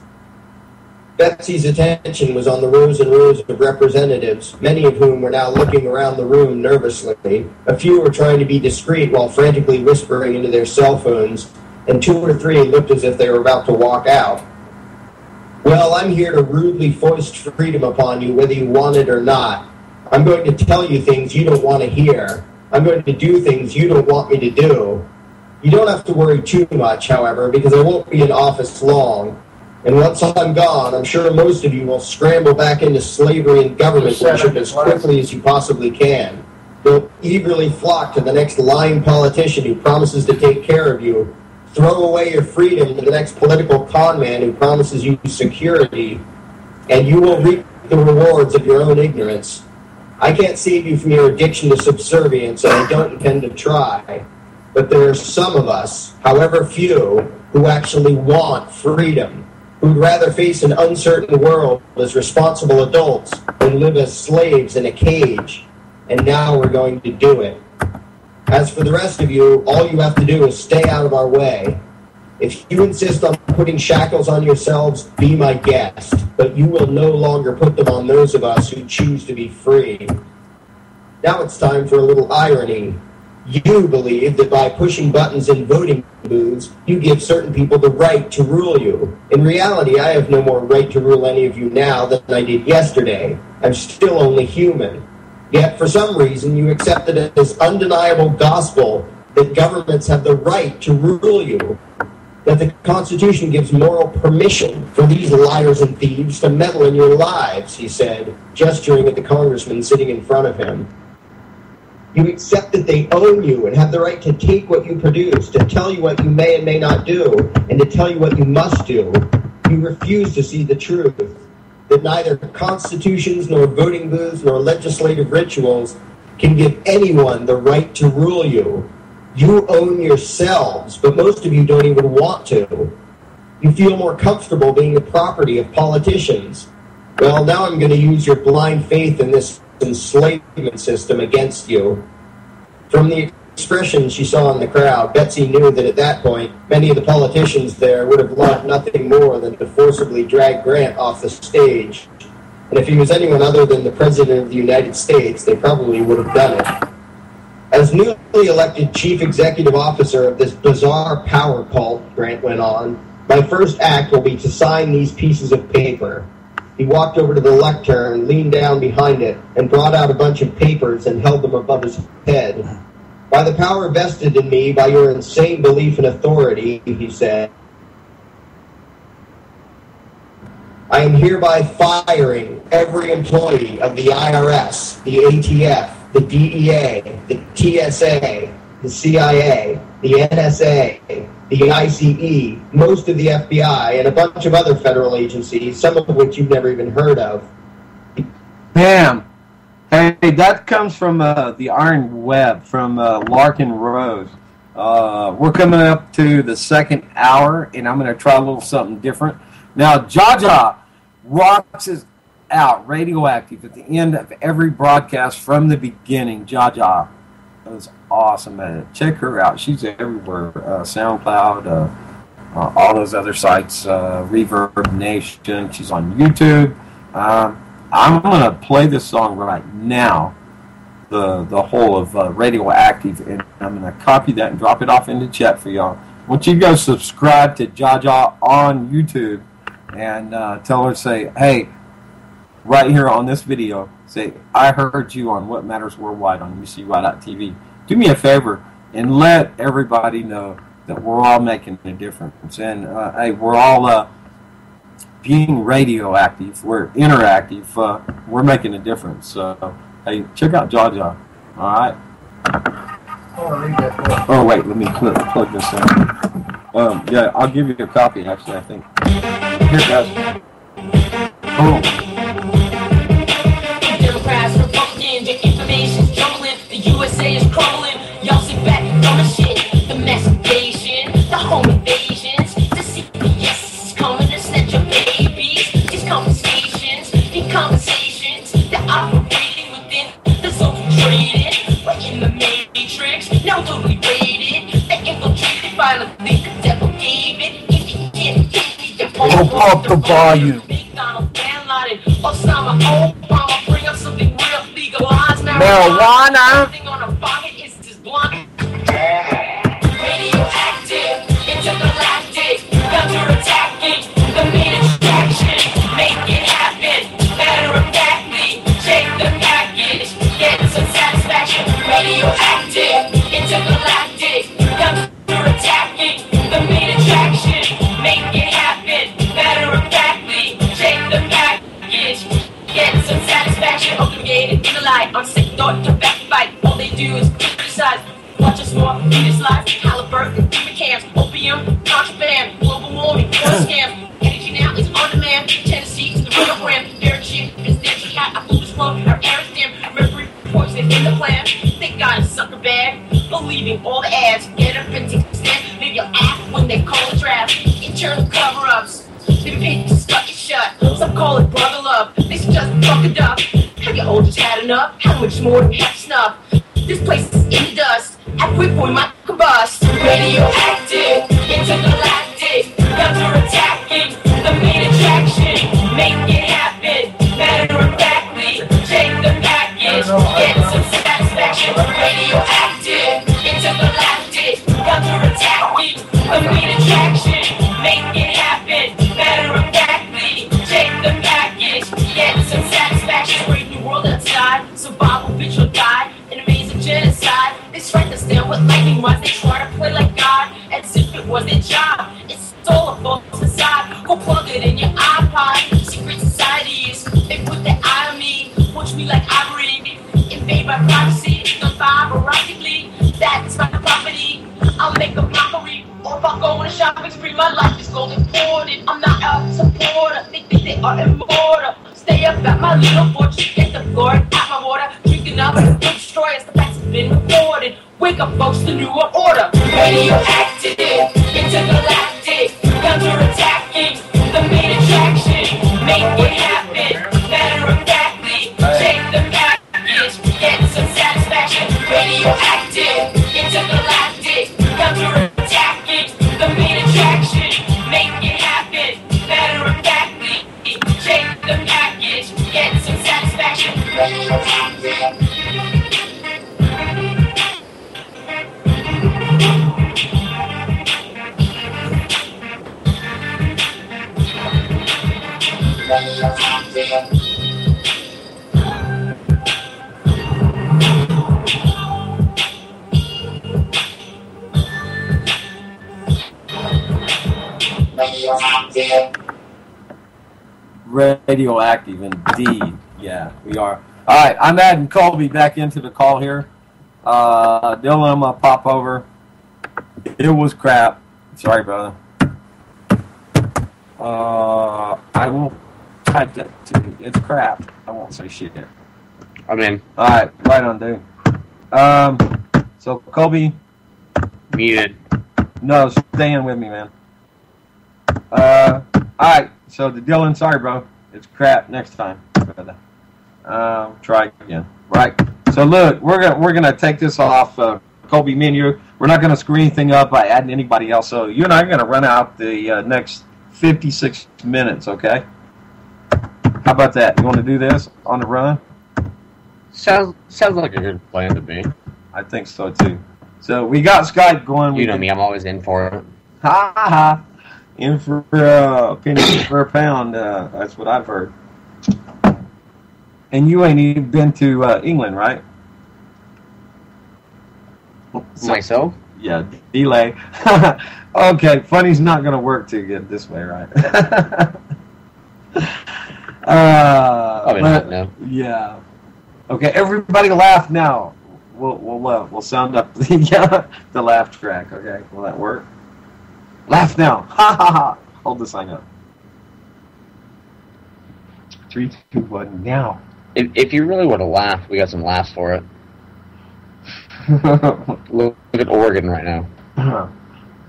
Betsy's attention was on the rows and rows of representatives, many of whom were now looking around the room nervously. A few were trying to be discreet while frantically whispering into their cell phones, and 2 or 3 looked as if they were about to walk out. Well, I'm here to rudely foist freedom upon you, whether you want it or not. I'm going to tell you things you don't want to hear. I'm going to do things you don't want me to do. You don't have to worry too much, however, because I won't be in office long. And once I'm gone, I'm sure most of you will scramble back into slavery and government worship as quickly as you possibly can. You'll eagerly flock to the next lying politician who promises to take care of you. Throw away your freedom to the next political con man who promises you security. And you will reap the rewards of your own ignorance. I can't save you from your addiction to subservience, and I don't intend to try. But there are some of us, however few, who actually want freedom. who'd rather face an uncertain world as responsible adults than live as slaves in a cage. And now we're going to do it. As for the rest of you, all you have to do is stay out of our way. If you insist on putting shackles on yourselves, be my guest, but you will no longer put them on those of us who choose to be free. Now it's time for a little irony. You believe that by pushing buttons in voting booths, you give certain people the right to rule you. In reality, I have no more right to rule any of you now than I did yesterday. I'm still only human. Yet, for some reason, you accepted it as undeniable gospel that governments have the right to rule you, that the Constitution gives moral permission for these liars and thieves to meddle in your lives, he said, gesturing at the congressman sitting in front of him. You accept that they own you and have the right to take what you produce, to tell you what you may and may not do, and to tell you what you must do. You refuse to see the truth, that neither constitutions nor voting booths nor legislative rituals can give anyone the right to rule you. You own yourselves, but most of you don't even want to. You feel more comfortable being the property of politicians. Well, now I'm going to use your blind faith in this enslavement system against you. From the expression she saw in the crowd, Betsy knew that at that point, many of the politicians there would have loved nothing more than to forcibly drag Grant off the stage. And if he was anyone other than the President of the United States, they probably would have done it. As newly elected chief executive officer of this bizarre power cult, Grant went on, my first act will be to sign these pieces of paper. He walked over to the lectern, leaned down behind it, and brought out a bunch of papers and held them above his head. By the power vested in me by your insane belief in authority, he said, I am hereby firing every employee of the IRS, the ATF, the DEA, the TSA, the CIA, the NSA, the ICE, most of the FBI, and a bunch of other federal agencies, some of which you've never even heard of. Bam! Hey, that comes from the Iron Web, from Larkin Rose. We're coming up to the second hour, and I'm going to try a little something different. Now, Jaja rocks us out, radioactive, at the end of every broadcast from the beginning. Jaja. That was awesome, man. Check her out. She's everywhere. SoundCloud, all those other sites, Reverb Nation. She's on YouTube. I'm going to play this song right now, the whole of Radioactive, and I'm going to copy that and drop it off into chat for y'all. I want you to go subscribe to Jaja on YouTube and tell her, say, hey, right here on this video, say, I heard you on What Matters Worldwide on UCY.TV. Do me a favor and let everybody know that we're all making a difference. And, hey, we're all being radioactive. We're interactive. We're making a difference. So, hey, check out Jaja. All right? Oh, wait, let me plug this in. Yeah, I'll give you a copy, actually, I think. Here, guys. Oh. Democrats, Republicans, your information's jumbling. The USA is crumbling. Y'all sit back and throw the shit. The masturbation, the home invasions, the CPS is coming to snatch your babies. These confiscations, the conversations, they're operating within the zone traded. We're in the matrix, now totally rated. They infiltrated violently, the devil gave it. If you get pump up the volume. Osama, Obama, bring up something real, legalize marijuana. Everything on a pocket is just blunt. Radioactive, intergalactic, counterattacking, the main attraction, make it happen. Matter of factly, check the package, get some satisfaction. Radioactive, intergalactic, counterattacking, the main attraction, make it happen. Matter of factly, check the package. Get some satisfaction, obligated in the light. I'm sick, thought to backbite. All they do is criticize. Watch us more, in this life. Halliburton, human camps, opium, contraband, global warming, oil scams. Energy now is on demand. Tennessee to the Rio Grande. Their chip is natural cat. I flew this flow, our air stem. Mercury poison in the plan. They got a sucker bag. Believing all the ads. Get up and take a stand. Maybe you'll act when they call a draft. Internal cover-ups. Been paid to suck it shut. Some call it brother love. This is just fucking up. Have you all just had enough? How much more do you have to snuff? This place is in the dust. At quick point might combust. Radioactive, intergalactic. Counter-attacking, the main attraction. Make it happen, matter of factly. Take the package, get some satisfaction. Radioactive, intergalactic. Counter-attacking, the main attraction. Make it happen, matter of factly. Take the package, get some satisfaction. Brave new world outside, survival, bitch or die. An amazing genocide. They strike us down with lightning rods. They try to play like God, as if it was their job. It's all a false facade. Go plug it in your iPod. Secret societies, they put their eye on me. Watch me like ivory. Invade my privacy. Don't vibe erratically. That's my property. I'll make a mockery. Or if I go on a shopping spree, my life is going important. I'm not a supporter. They think they are immortal. Stay up at my little fortress. Get the floor at my water. Drinking up, don't destroy us. The facts have been recorded. Wake up, folks, the new order. Radioactive, intergalactic, counter-attacking, the main attraction. Make it happen, matter of factly. Take the package, get some satisfaction. Radioactive, intergalactic, counter-attacking, the main attraction. Make it happen, matter of factly. Take the package, get some satisfaction. Radioactive. Radioactive indeed. Yeah, we are. All right, I'm adding Colby back into the call here. Dylan, I'm gonna pop over. It was crap. Sorry, brother. I won't type that to you. It's crap. I won't say shit. I'm in. All right, right on, dude. So Colby, Muted. no, stay in with me, man. All right. So the Dylan, sorry, bro. It's crap. Next time, brother. Try again. Right. So look, we're gonna take this off. Colby, me and you, we're not gonna screw anything up by adding anybody else. So you and I are gonna run out the next 56 minutes. Okay. How about that? You want to do this on the run? Sounds like a good plan to me. I think so too. So we got Skype going. You know me, I'm always in for it. Ha ha. In for a penny for a pound. That's what I've heard. And you ain't even been to England, right? Myself? Yeah, delay. Okay, funny's not going to work too good this way, right? Probably not, no. Yeah. Okay, everybody laugh now. We'll sound up the laugh track. Okay, will that work? Laugh now. Ha ha ha. Hold the sign up. 3, 2, 1, now. If you really want to laugh, we got some laughs for it. Look at Oregon right now.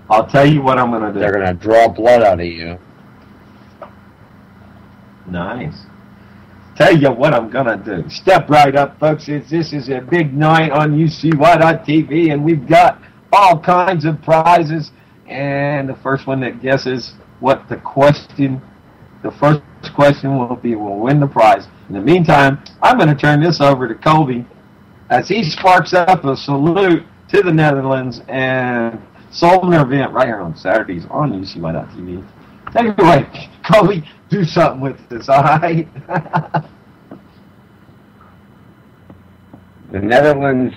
I'll tell you what I'm going to do. They're going to draw blood out of you. Nice. Tell you what I'm going to do. Step right up, folks. This is a big night on UCY.TV, and we've got all kinds of prizes. And the first one that guesses what the first question will be will win the prize. In the meantime, I'm going to turn this over to Colby as he sparks up a salute to the Netherlands and Solar event right here on Saturdays on UCY.TV. Take it away, Colby. Do something with this, all right? The Netherlands,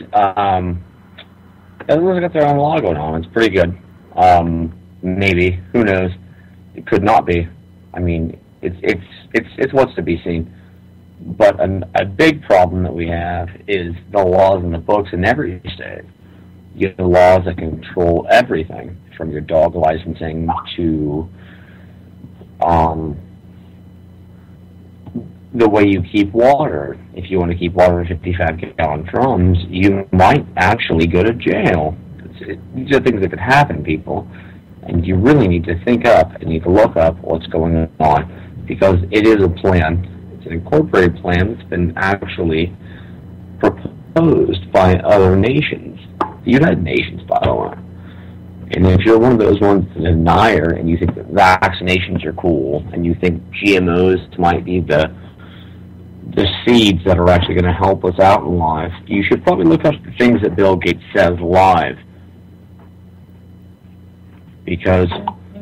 Netherlands got their own law going on. It's pretty good. Maybe, who knows? It could not be. I mean, it's what's to be seen. But a big problem that we have is the laws in the books in every state. You have laws that control everything, from your dog licensing to the way you keep water. If you want to keep water in 55-gallon drums, you might actually go to jail. These are things that could happen, people. And you really need to think up and need to look up what's going on, because it is a plan. It's an incorporated plan that's been actually proposed by other nations. The United Nations, by the way. And if you're one of those ones, a denier, and you think that vaccinations are cool, and you think GMOs might be the seeds that are actually going to help us out in life, you should probably look up the things that Bill Gates says live. Because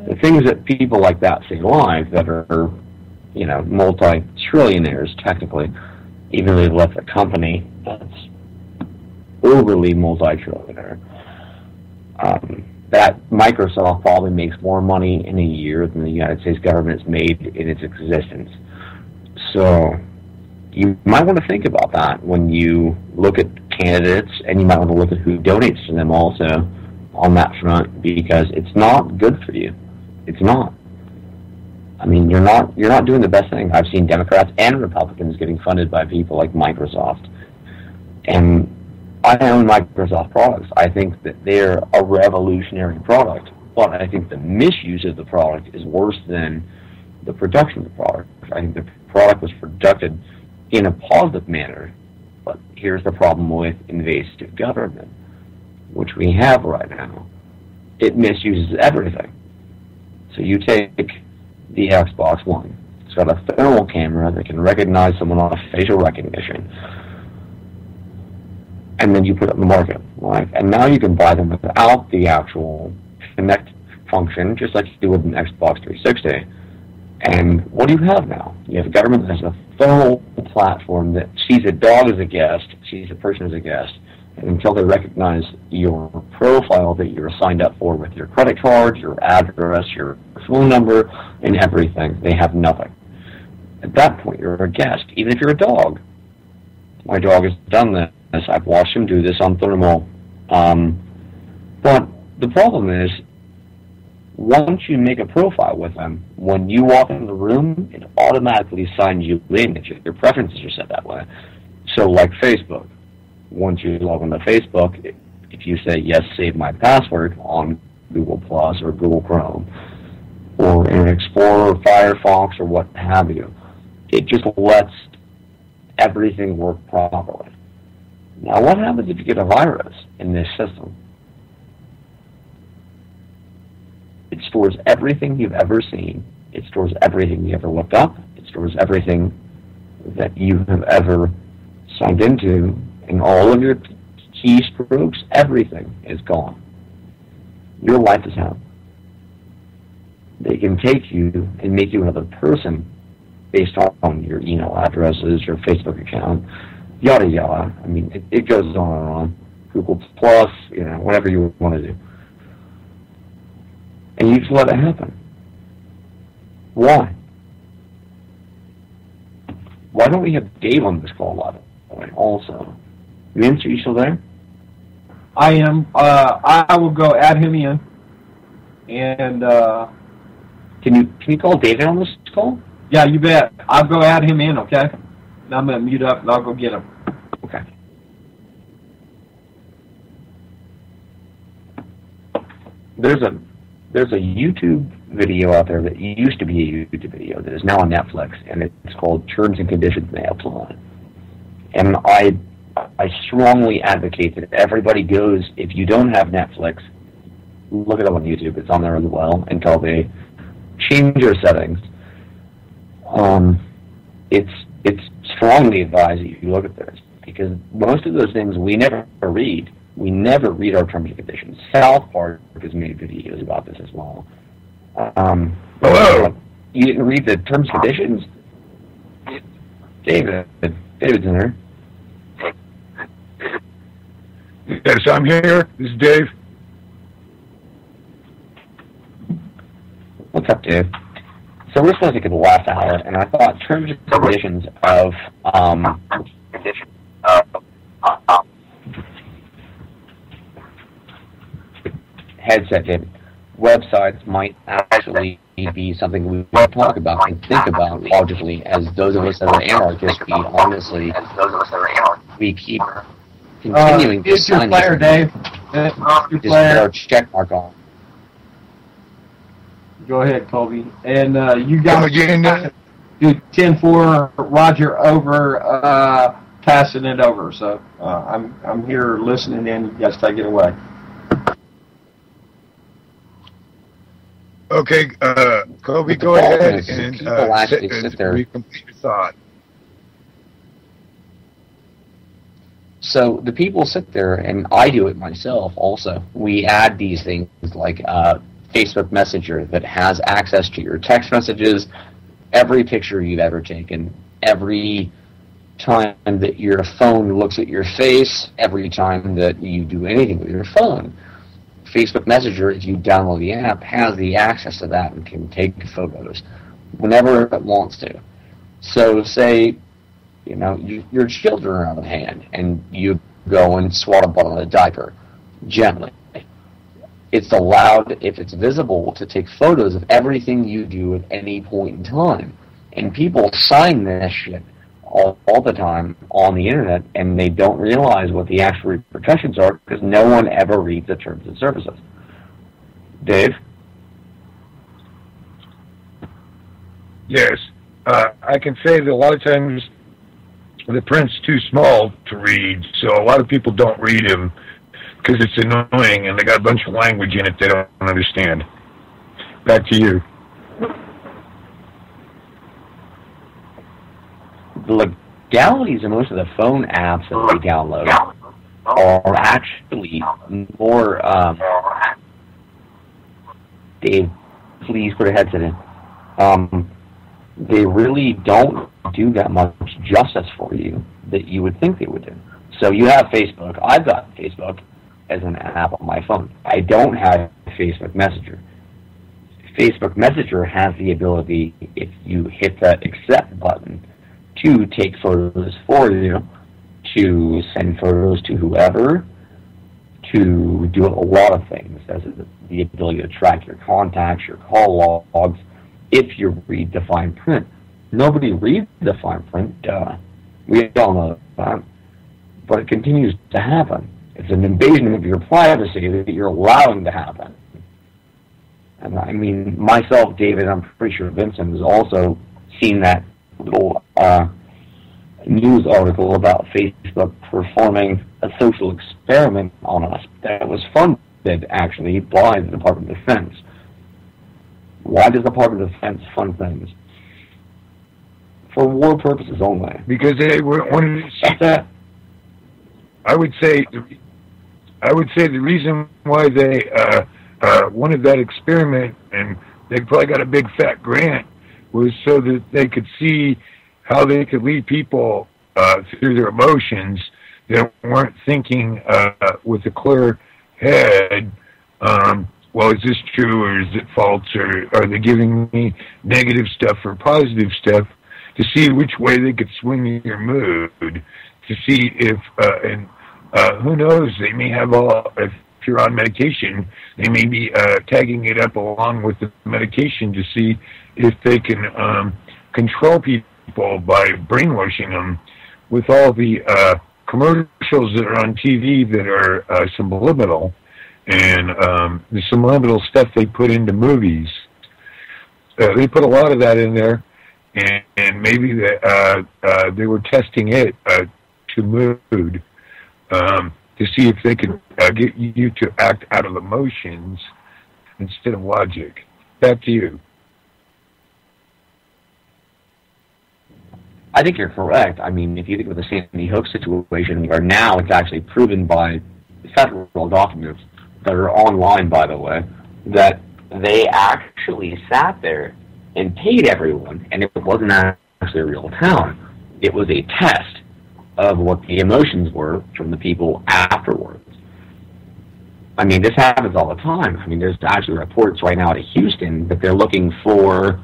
the things that people like that say live that are, you know, multi-trillionaires, technically, even though they left a company that's overly multi-trillionaire, that Microsoft probably makes more money in a year than the United States government's made in its existence. So you might want to think about that when you look at candidates, and you might want to look at who donates to them also on that front, because it's not good for you. It's not. I mean, you're not doing the best thing. I've seen Democrats and Republicans getting funded by people like Microsoft. And I own Microsoft products. I think that they're a revolutionary product, but I think the misuse of the product is worse than the production of the product. I think the product was produced in a positive manner, but here's the problem with invasive government, which we have right now. It misuses everything. So you take the Xbox One. It's got a thermal camera that can recognize someone on facial recognition. And then you put it in the market, right? And now you can buy them without the actual Connect function, just like you do with an Xbox 360. And what do you have now? You have a government that has a full platform that sees a dog as a guest, sees a person as a guest, and until they recognize your profile that you're signed up for with your credit card, your address, your phone number, and everything, they have nothing. At that point, you're a guest, even if you're a dog. My dog has done this. I've watched him do this on thermal. But the problem is, once you make a profile with them, when you walk in the room, it automatically signs you in if your preferences are set that way. So like Facebook, once you log into Facebook, if you say, yes, save my password on Google Plus or Google Chrome, or in Explorer, Firefox, or what have you, it just lets everything work properly. Now, what happens if you get a virus in this system? It stores everything you've ever seen. It stores everything you ever looked up. It stores everything that you have ever signed into, and all of your keystrokes, everything is gone. Your life is out. They can take you and make you another person based on your email addresses, your Facebook account, yada yada. I mean, it goes on and on. Google Plus, you know, whatever you want to do. And you just let it happen. Why? Why don't we have Dave on this call, by the way, also? Vince, are you still there? I am. I will go add him in. And can you call David on this call? Yeah, you bet. I'll go add him in, okay? And I'm gonna mute up and I'll go get him. Okay. There's a YouTube video out there that used to be a YouTube video that is now on Netflix, and it's called Terms and Conditions May Apply. And I strongly advocate that everybody goes, if you don't have Netflix, look it up on YouTube. It's on there as well until they change their settings. It's strongly advised that you look at this, because most of those things we never read. We never read our terms and conditions. South Park has made videos about this as well. Hello. You didn't read the terms and conditions? David's in there. Yes, I'm here. This is Dave. What's up, Dave? So we're supposed to get the last hour, and I thought terms and conditions of headset, David, websites might actually be something we want to talk about and think about logically, as those of us that are anarchists, we keep continuing to it's your sign player, this. Dave. It's your Just put player. our check mark on. Go ahead, Colby. And you guys, again, do 10-4, Roger, over, passing it over. So I'm here listening in. You guys take it away. Okay, Kobe, go ahead and complete your thought. So the people sit there, and I do it myself also. We add these things like Facebook Messenger that has access to your text messages, every picture you've ever taken, every time that your phone looks at your face, every time that you do anything with your phone. Facebook Messenger, if you download the app, has the access to that and can take photos whenever it wants to. So say, you know, your children are out of hand and you go and swat a bottle of a diaper gently. It's allowed, if it's visible, to take photos of everything you do at any point in time. And people sign this shit all the time on the internet, and they don't realize what the actual repercussions are because no one ever reads the terms and services. Dave? Yes. I can say that a lot of times the print's too small to read, so a lot of people don't read them because it's annoying and they got a bunch of language in it they don't understand. Back to you. The legalities of most of the phone apps that we download are actually more... Dave, please put a headset in. They really don't do that much justice for you that you would think they would do. So you have Facebook. I've got Facebook as an app on my phone. I don't have Facebook Messenger. Facebook Messenger has the ability, if you hit that accept button, to take photos for you, to send photos to whoever, to do a lot of things. As the ability to track your contacts, your call logs, if you read the fine print. Nobody reads the fine print, we all know that, but it continues to happen. It's an invasion of your privacy that you're allowing to happen. And I mean, myself, David, I'm pretty sure Vincent has also seen that little news article about Facebook performing a social experiment on us that was funded, actually, by the Department of Defense. Why does the Department of Defense fund things? For war purposes only. Because they wanted to see that. I would say the reason why they wanted that experiment, and they probably got a big fat grant, was so that they could see how they could lead people through their emotions that weren't thinking with a clear head. Well, is this true or is it false, or are they giving me negative stuff or positive stuff, to see which way they could swing your mood, to see if, and who knows, they may have if you're on medication, they may be tagging it up along with the medication to see if they can control people by brainwashing them with all the commercials that are on TV that are subliminal. And the subliminal stuff they put into movies, they put a lot of that in there, and maybe they were testing it to mood to see if they could get you to act out of emotions instead of logic. Back to you. I think you're correct. I mean, if you think of the Sandy Hook situation, where now it's actually proven by federal documents that are online, by the way, that they actually sat there and paid everyone, and it wasn't actually a real town. It was a test of what the emotions were from the people afterwards. I mean, this happens all the time. I mean, there's actually reports right now out of Houston that they're looking for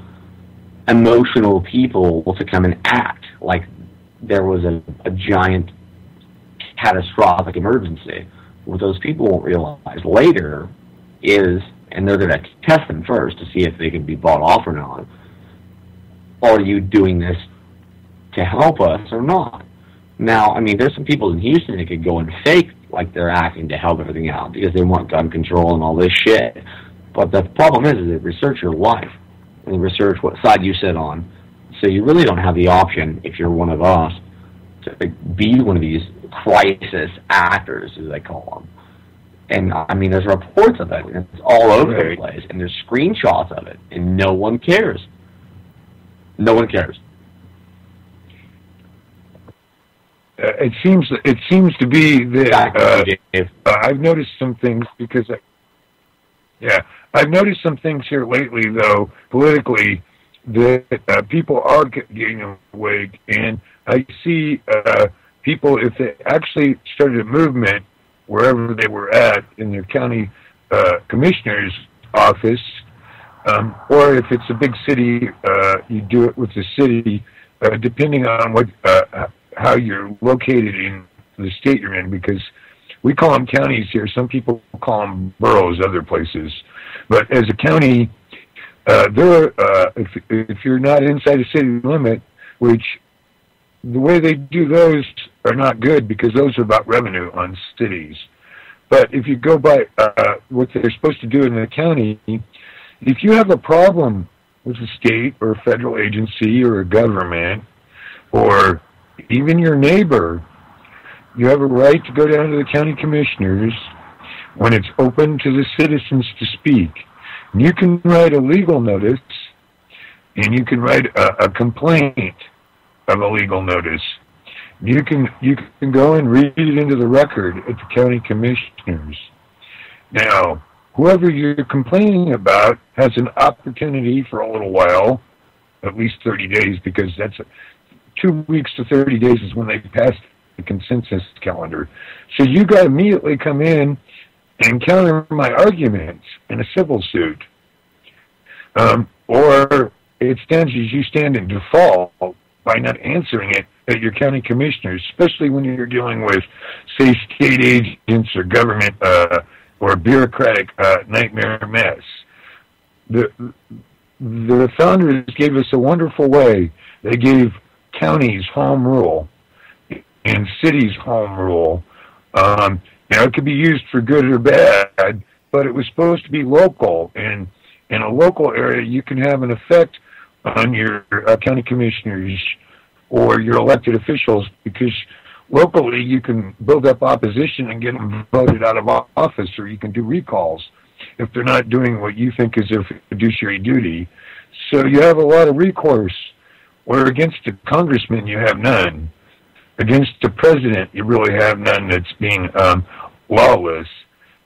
emotional people to come and act like there was a giant catastrophic emergency. What those people won't realize later is, and they're going to test them first to see if they can be bought off or not, are you doing this to help us or not? Now, I mean, there's some people in Houston that could go and fake like they're acting to help everything out because they want gun control and all this shit. But the problem is they research your life, and they research what side you sit on. So you really don't have the option, if you're one of us, to be one of these crisis actors, as they call them. And, I mean, there's reports of it, and it's all over the place, and there's screenshots of it, and no one cares. No one cares. It seems to be that I've noticed some things because I've noticed some things here lately, though, politically, that people are getting awake, and I see people, if they actually started a movement wherever they were at in their county commissioner's office, or if it's a big city, you do it with the city, depending on what how you're located in the state you're in, because we call them counties here. Some people call them boroughs other places. But as a county, if you're not inside a city limit, which the way they do those are not good because those are about revenue on cities. But if you go by what they're supposed to do in the county, if you have a problem with a state or a federal agency or a government or even your neighbor, you have a right to go down to the county commissioners when it's open to the citizens to speak. And you can write a legal notice, and you can write a complaint of a legal notice. You can go and read it into the record at the county commissioners. Now, whoever you're complaining about has an opportunity for a little while, at least 30 days, because that's 2 weeks to 30 days is when they pass the consensus calendar. So you got to immediately come in and counter my arguments in a civil suit. Or it stands as you stand in default by not answering it at your county commissioners, especially when you're dealing with, say, state agents or government or bureaucratic nightmare mess. The founders gave us a wonderful way. They gave counties home rule and cities home rule. Now, it could be used for good or bad, but it was supposed to be local. And in a local area, you can have an effect on your county commissioners or your elected officials, because locally you can build up opposition and get them voted out of office, or you can do recalls if they're not doing what you think is their fiduciary duty. So you have a lot of recourse, where against a congressman you have none. Against the president, you really have none that's being lawless,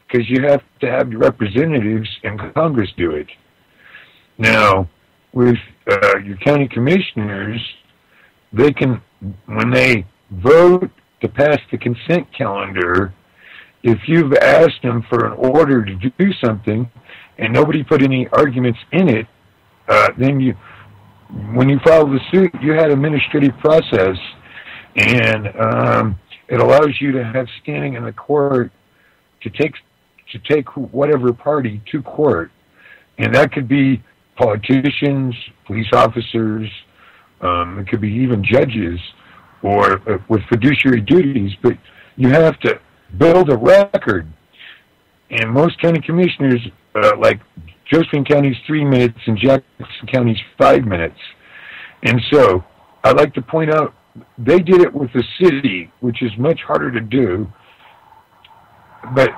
because you have to have your representatives in Congress do it. Now, with your county commissioners, they can, when they vote to pass the consent calendar, if you've asked them for an order to do something and nobody put any arguments in it, then you, when you file the suit, you had administrative process, and it allows you to have standing in the court to take whatever party to court, and that could be politicians, police officers, it could be even judges, or with fiduciary duties. But you have to build a record, and most county commissioners, like Josephine County's 3 minutes and Jackson County's 5 minutes. And so I'd like to point out, they did it with the city, which is much harder to do. But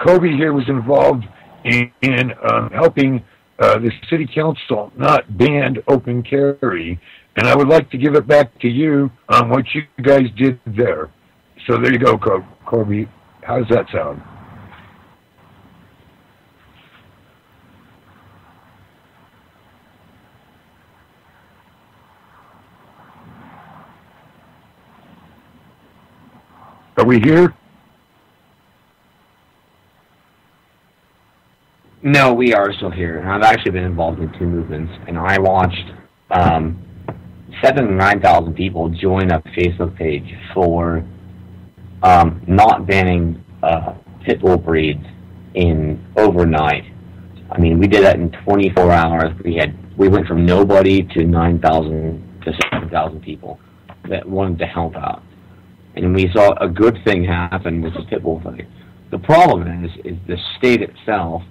Kobe here was involved in helping the city council not ban open carry. And I would like to give it back to you on what you guys did there. So there you go, Kobe. How does that sound? Are we here? No, we are still here. I've actually been involved in 2 movements, and I watched 7,000 to 9,000 people join a Facebook page for not banning pit bull breeds in overnight. I mean, we did that in 24 hours. We went from nobody to 9,000 to 7,000 people that wanted to help out. And we saw a good thing happen with the pit bull thing. The problem is the state itself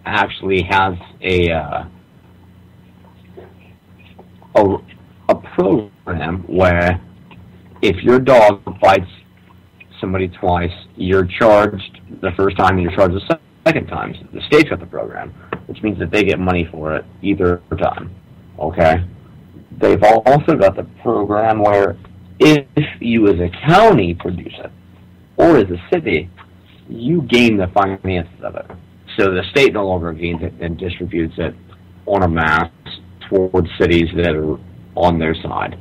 actually has a program where if your dog bites somebody twice, you're charged the first time and you're charged the second time. So the state's got the program, which means that they get money for it either time. Okay? They've also got the program where if you as a county produce it, or as a city, you gain the finances of it. So the state no longer gains it and distributes it en masse towards cities that are on their side,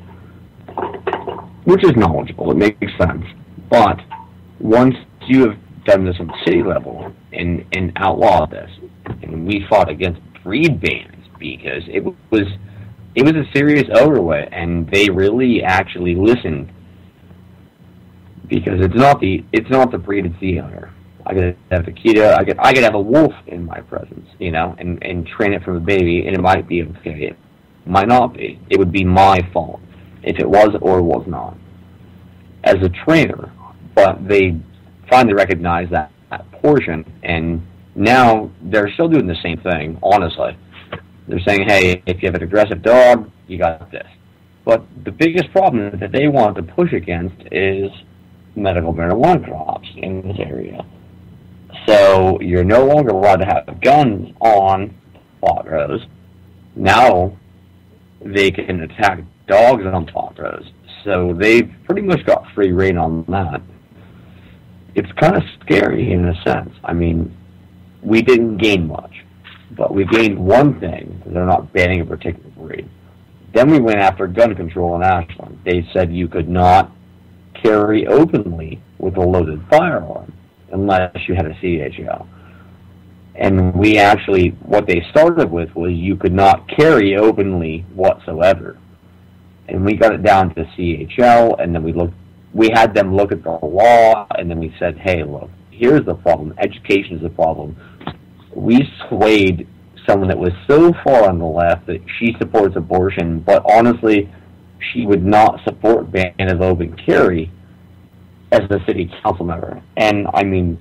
which is knowledgeable. It makes sense. But once you have done this on the city level and outlawed this, and we fought against breed bans because it was a serious overweight, and they really actually listened, because it's not the breeded sea hunter. I could have Akita. I could have a wolf in my presence, and train it from a baby, and it might be okay. It might not be. It would be my fault if it was or was not as a trainer. But they finally recognized that portion, and now they're still doing the same thing. Honestly, they're saying, "Hey, if you have an aggressive dog, you got this." But the biggest problem that they want to push against is medical marijuana crops in this area. So you're no longer allowed to have guns on pot rows. Now they can attack dogs on pot rows. So they've pretty much got free rein on that. It's kind of scary in a sense. I mean, we didn't gain much, but we gained one thing. They're not banning a particular breed. Then we went after gun control in Ashland. They said you could not carry openly with a loaded firearm unless you had a CHL. And we actually, what they started with was you could not carry openly whatsoever. And we got it down to CHL, and then we had them look at the law, and then we said, hey, look, here's the problem. Education is the problem. We swayed someone that was so far on the left that she supports abortion, but honestly, she would not support ban of open carry as a city council member. And I mean,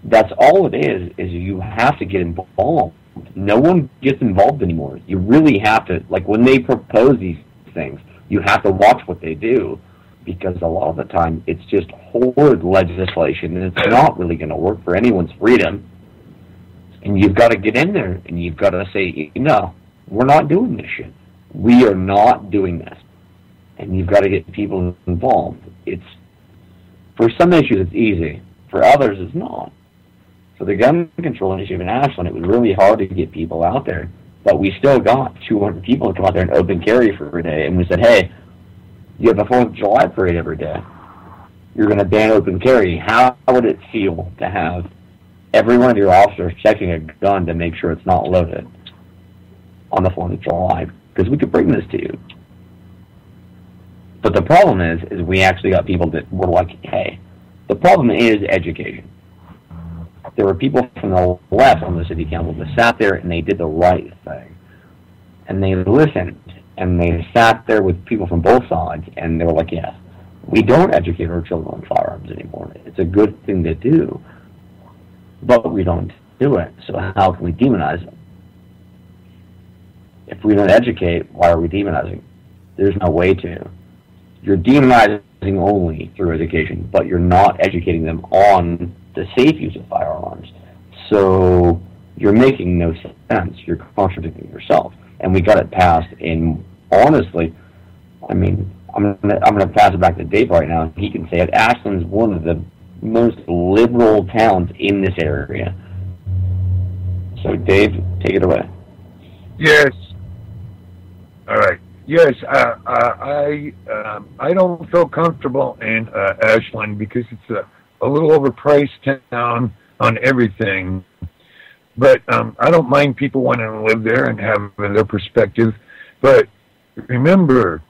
that's all it is you have to get involved. No one gets involved anymore. You really have to, like when they propose these things, you have to watch what they do, because a lot of the time it's just horrid legislation and it's not really going to work for anyone's freedom. And you've got to get in there and you've got to say, no, we're not doing this shit. We are not doing this. And you've got to get people involved. It's, for some issues it's easy, for others it's not. For the gun control initiative in Ashland, it was really hard to get people out there, but we still got 200 people to come out there and open carry for a day, and we said, hey, you have a 4th of July parade every day. You're going to ban open carry. How would it feel to have every one of your officers checking a gun to make sure it's not loaded on the 4th of July? Because we could bring this to you. But the problem is we actually got people that were like, hey, the problem is education. There were people from the left on the city council that sat there and they did the right thing. And they listened, and they sat there with people from both sides, and they were like, yes, we don't educate our children on firearms anymore. It's a good thing to do, but we don't do it. So how can we demonize them? If we don't educate, why are we demonizing? There's no way to. You're demonizing only through education, but you're not educating them on the safe use of firearms. So you're making no sense. You're contradicting yourself. And we got it passed in, honestly, I mean, I'm gonna pass it back to Dave right now. He can say it. Ashland's one of the most liberal towns in this area. So Dave, take it away. Yes. All right. Yes, I don't feel comfortable in Ashland because it's a little overpriced town on everything. But I don't mind people wanting to live there and have their perspective. But remember,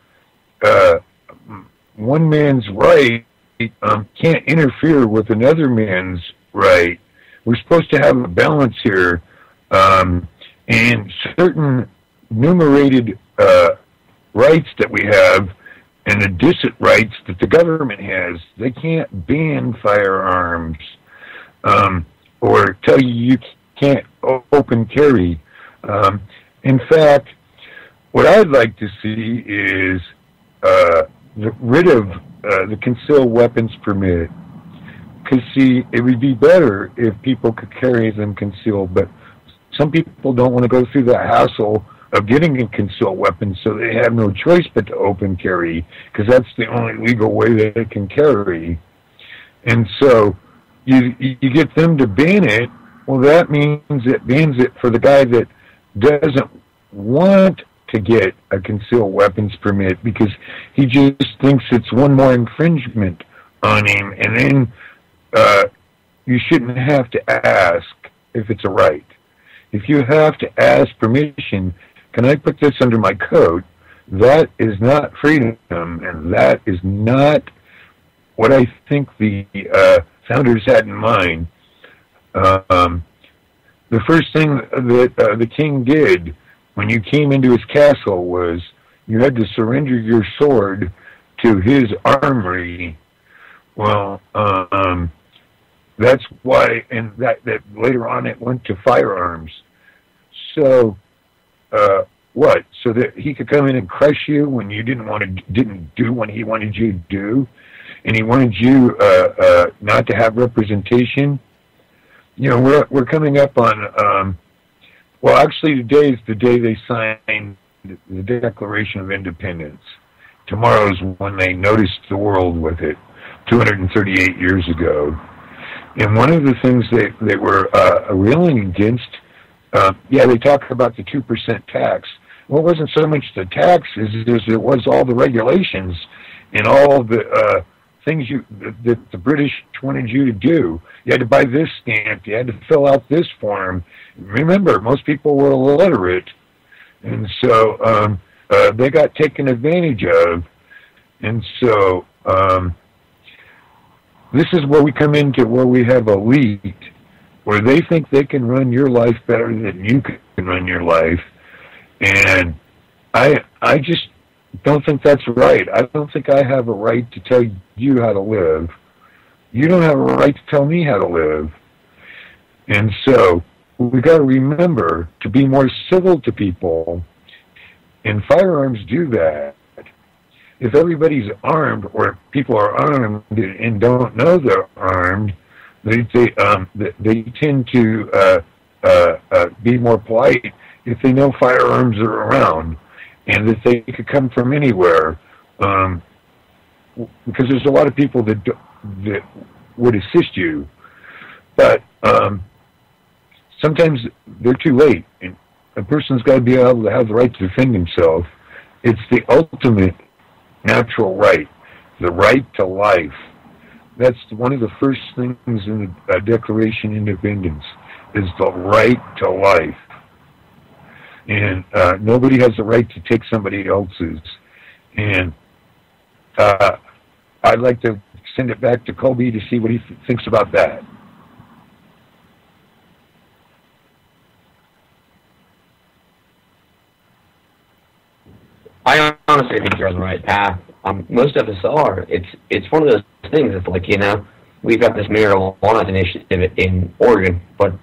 one man's right can't interfere with another man's right. We're supposed to have a balance here, and certain enumerated rights that we have and illicit rights that the government has. They can't ban firearms. or tell you can't open carry. In fact, what I'd like to see is rid of the concealed weapons permit. Because, see, it would be better if people could carry them concealed, but some people don't want to go through the hassle of getting a concealed weapon, so they have no choice but to open carry, because that's the only legal way that they can carry. And so you get them to ban it. Well, that means it bans it for the guy that doesn't want to get a concealed weapons permit, because he just thinks it's one more infringement on him, and then you shouldn't have to ask if it's a right. If you have to ask permission, can I put this under my coat? That is not freedom, and that is not what I think the founders had in mind. The first thing that the king did when you came into his castle was you had to surrender your sword to his armory. Well, that's why, and that later on it went to firearms. So, what? So that he could come in and crush you when you didn't do what he wanted you to do, and he wanted you not to have representation. You know, we're coming up on. Well, actually, today is the day they signed the Declaration of Independence. Tomorrow's when they noticed the world with it, 238 years ago. And one of the things they were railing against, they talk about the 2% tax. Well, it wasn't so much the tax as it was all the regulations and all the things that the British wanted you to do. You had to buy this stamp. You had to fill out this form. Remember, most people were illiterate, and so they got taken advantage of. And so this is where we come into where we have elite, where they think they can run your life better than you can run your life. And I just don't think that's right. I don't think I have a right to tell you how to live. You don't have a right to tell me how to live. And so we got to remember to be more civil to people, and firearms do that. If everybody's armed, or people are armed and don't know they're armed, they tend to be more polite if they know firearms are around and that they could come from anywhere. Because there's a lot of people that would assist you, but sometimes they're too late. And a person's got to be able to have the right to defend himself. It's the ultimate natural right, the right to life. That's one of the first things in the Declaration of Independence, is the right to life. And nobody has the right to take somebody else's. And I'd like to send it back to Colby to see what he thinks about that. I honestly think you're on the right path. Most of us are. It's one of those things. It's like, we've got this marijuana initiative in Oregon, but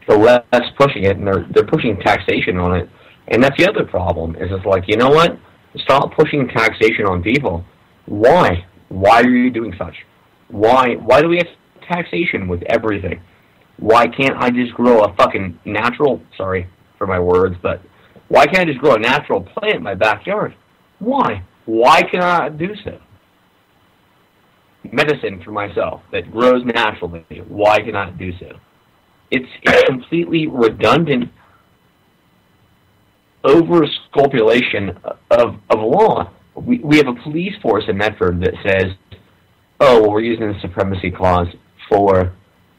the left's pushing it, and they're pushing taxation on it. And that's the other problem. Is it's like, you know what? Stop pushing taxation on people. Why? Why are you doing such? Why do we have taxation with everything? Why can't I just grow a fucking natural? Sorry for my words, but why can't I just grow a natural plant in my backyard? Why? Why can I do so? Medicine for myself that grows naturally. Why can I do so? It's completely redundant over-sculpulation of law. We have a police force in Medford that says, oh, well, we're using the supremacy clause for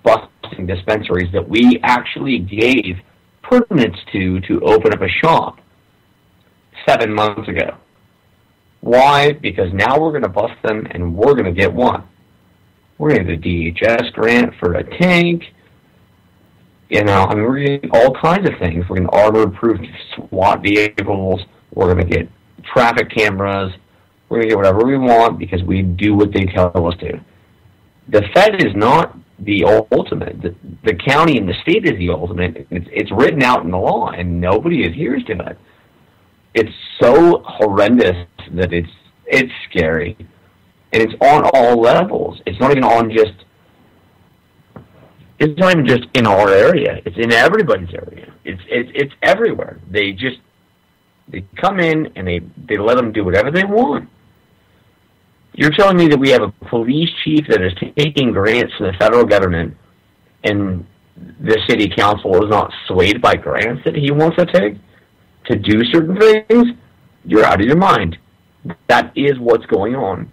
busting dispensaries that we actually gave permits to open up a shop 7 months ago. Why? Because now we're going to bust them, and we're going to get what? We're going to get a DHS grant for a tank. We're going to get all kinds of things. We're going to armor-proof SWAT vehicles. We're going to get traffic cameras. We're going to get whatever we want because we do what they tell us to. The Fed is not the ultimate. The county and the state is the ultimate. It's written out in the law, and nobody adheres to it. It's so horrendous that it's scary, and it's on all levels. It's not even on just. It's not even just in our area. It's in everybody's area. It's everywhere. They come in and they let them do whatever they want. You're telling me that we have a police chief that is taking grants from the federal government, and the city council is not swayed by grants that he wants to take to do certain things? You're out of your mind. That is what's going on.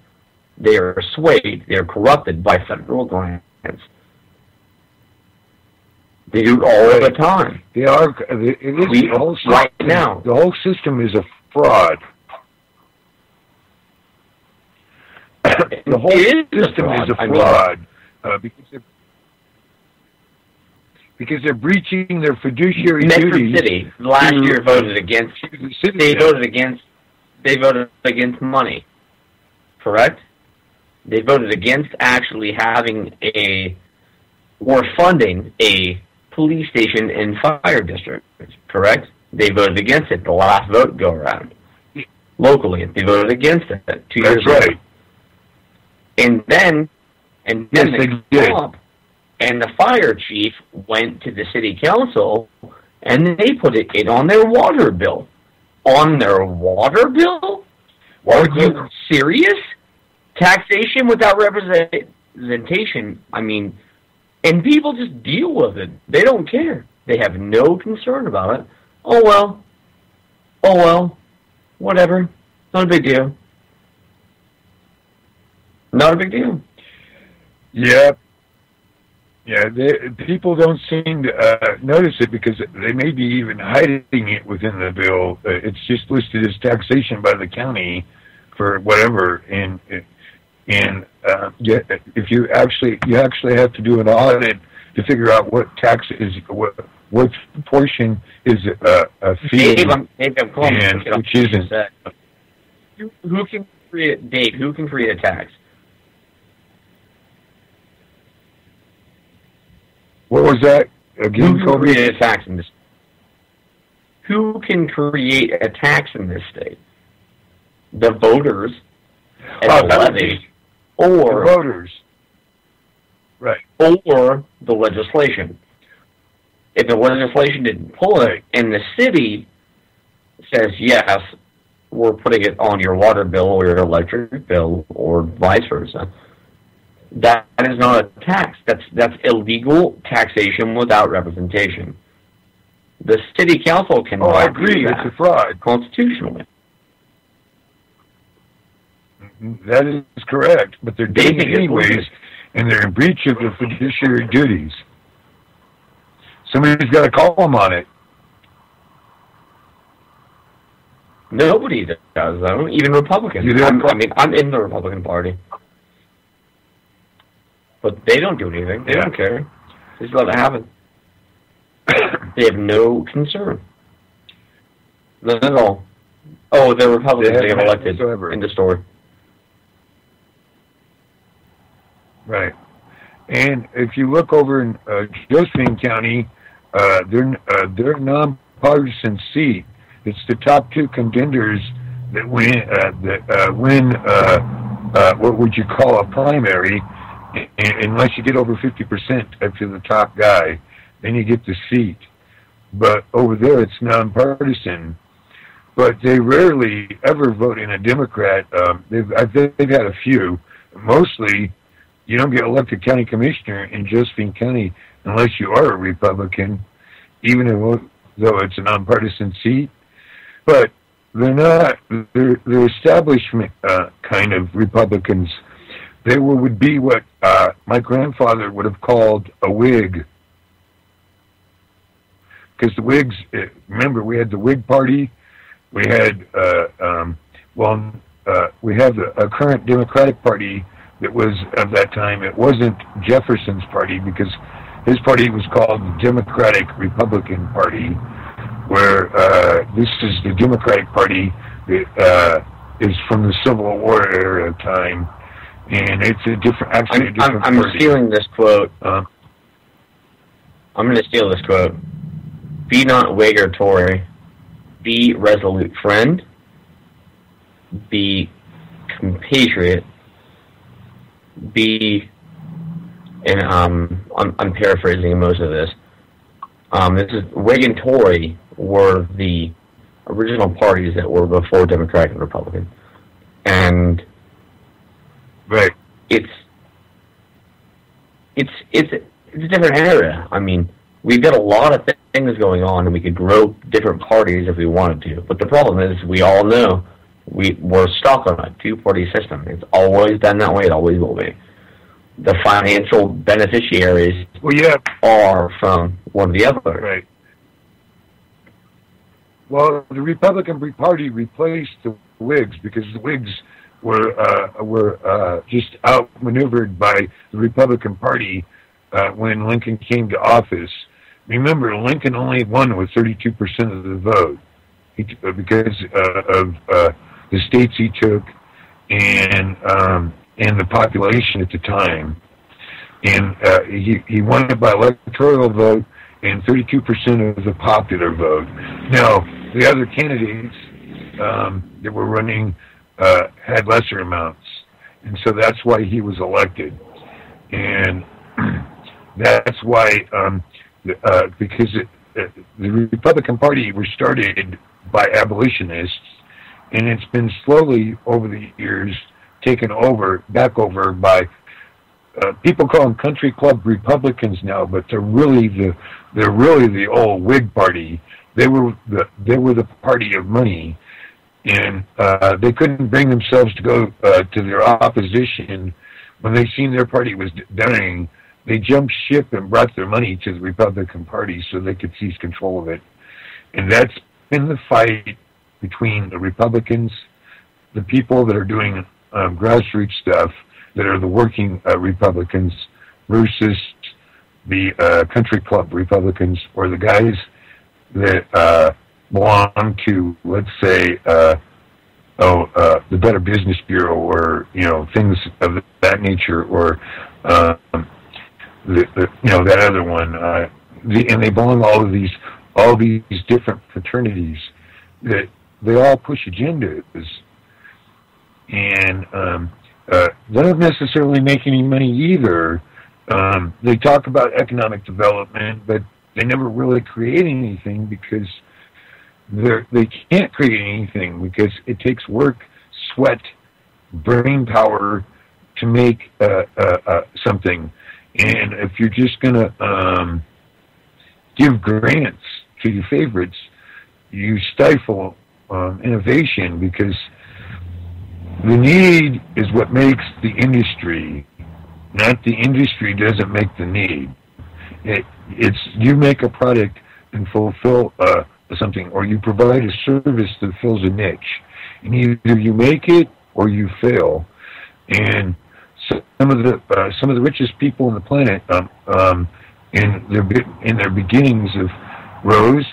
They are swayed. They are corrupted by federal grants. They do it all the time. They are. It is the whole system, right now. The whole system is a fraud. The whole system is a fraud because they're breaching their fiduciary duties. City last year voted against. They voted against money. Correct. They voted against actually having or funding a police station and fire district, correct? They voted against it the last vote go around. Locally, they voted against it 2 years ago. That's right. And then yes, they did. up, and the fire chief went to the city council, and they put it on their water bill. On their water bill? Are you serious? Taxation without representation. I mean, and people just deal with it. They don't care. They have no concern about it. Oh well. Whatever. Not a big deal. Not a big deal. Yeah. Yeah, people don't seem to notice it because they may be even hiding it within the bill. It's just listed as taxation by the county for whatever. And if you actually have to do an audit to figure out what tax is what portion is a fee, Dave, and which isn't. Who can create, Dave? Who can create a tax? What was that again? Who can create a tax in this? Who can create a tax in this state? The voters at the levy, or the voters, right? Or the legislation. If the legislation didn't pull it, and the city says yes, we're putting it on your water bill or your electric bill, or vice versa. That is not a tax. That's illegal taxation without representation. The city council can. I agree. It's a fraud constitutionally. That is correct, but they're doing it anyways, and they're in breach of their fiduciary duties. Somebody's got to call them on it. Nobody does, though. Even Republicans. I'm in the Republican Party. But they don't do anything. They don't care. They just let it happen. They have no concern. None at all. Oh, the Republicans they got elected in the story. Right. And if you look over in Josephine County, their nonpartisan seat, it's the top two contenders that win what would you call a primary. Unless you get over 50% if you're the top guy, then you get the seat. But over there, it's nonpartisan. But they rarely ever vote in a Democrat. They've had a few. Mostly, you don't get elected county commissioner in Josephine County unless you are a Republican, even though it's a nonpartisan seat. But they're not. They're establishment kind of Republicans. They would be what my grandfather would have called a Whig. Because the Whigs, remember, we had the Whig Party, we had, we have a current Democratic Party that was, at that time, it wasn't Jefferson's party, because his party was called the Democratic Republican Party, where this is the Democratic Party that is from the Civil War era time. and it's a different. Actually, a different I'm party. stealing this quote. I'm going to steal this quote. Be not Whig or Tory. Be resolute friend. Be compatriot. Be, and I'm paraphrasing most of this. This is Whig and Tory were the original parties that were before Democratic and Republican, and right. It's a different era. I mean, we've got a lot of things going on, and we could grow different parties if we wanted to. But the problem is, we all know we're stuck on a two-party system. It's always been that way. It always will be. The financial beneficiaries are from one or the other. Right. Well, the Republican Party replaced the Whigs because the Whigs were just outmaneuvered by the Republican Party when Lincoln came to office. Remember, Lincoln only won with 32% of the vote because of the states he took and the population at the time. And he won it by electoral vote and 32% of the popular vote. Now, the other candidates that were running had lesser amounts, and so that's why he was elected. And that's why, because the Republican Party was started by abolitionists, and it's been slowly over the years taken back over by people call them country club Republicans now, but they're really the old Whig Party. They were the party of money, and they couldn't bring themselves to go to their opposition when they seen their party was dying. They jumped ship and brought their money to the Republican Party so they could seize control of it, and that's been the fight between the Republicans, the people that are doing grassroots stuff, that are the working Republicans, versus the country club Republicans, or the guys that belong to, let's say, the Better Business Bureau, or things of that nature, or that other one. And they belong to all these different fraternities that they all push agendas, and they don't necessarily make any money either. They talk about economic development, but they never really create anything because they can't create anything because it takes work, sweat, brain power to make something. And if you're just going to give grants to your favorites, you stifle innovation, because the need is what makes the industry, not the industry doesn't make the need. It's you make a product and fulfill something, or you provide a service that fills a niche, and either you make it or you fail. And some of the richest people on the planet, in their beginnings, of rose,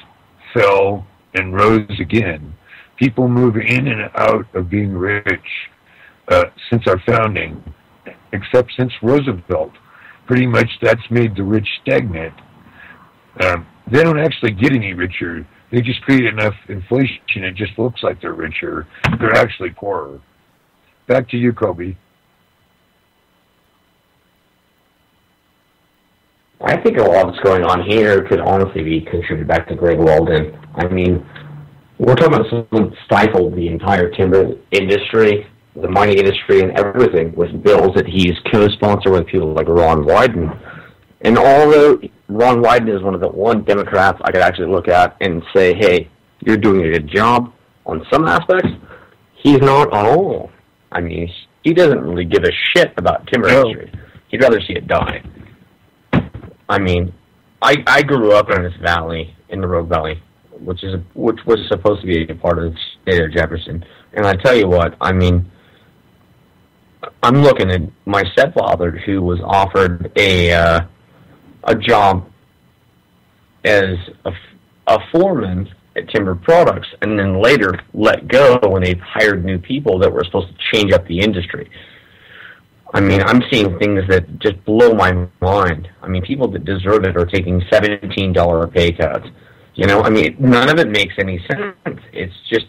fell, and rose again. People move in and out of being rich since our founding, except since Roosevelt. Pretty much that's made the rich stagnant. They don't actually get any richer. They just create enough inflation, it just looks like they're richer. They're actually poorer. Back to you, Kobe. I think a lot that's going on here could honestly be contributed back to Greg Walden. I mean, we're talking about someone stifled the entire timber industry, the mining industry, and everything with bills that he's co-sponsored with people like Ron Wyden. And although Ron Wyden is one of the one Democrats I could actually look at and say, hey, you're doing a good job on some aspects, he's not at all. I mean, he doesn't really give a shit about timber industry. He'd rather see it die. I mean, I grew up in this valley, in the Rogue Valley, which was supposed to be a part of the state of Jefferson. And I tell you what, I mean, I'm looking at my stepfather, who was offered a job as a foreman at Timber Products, and then later let go when they hired new people that were supposed to change up the industry. I mean, I'm seeing things that just blow my mind. I mean, people that deserve it are taking $17 pay cuts. You know, I mean, none of it makes any sense. It's just,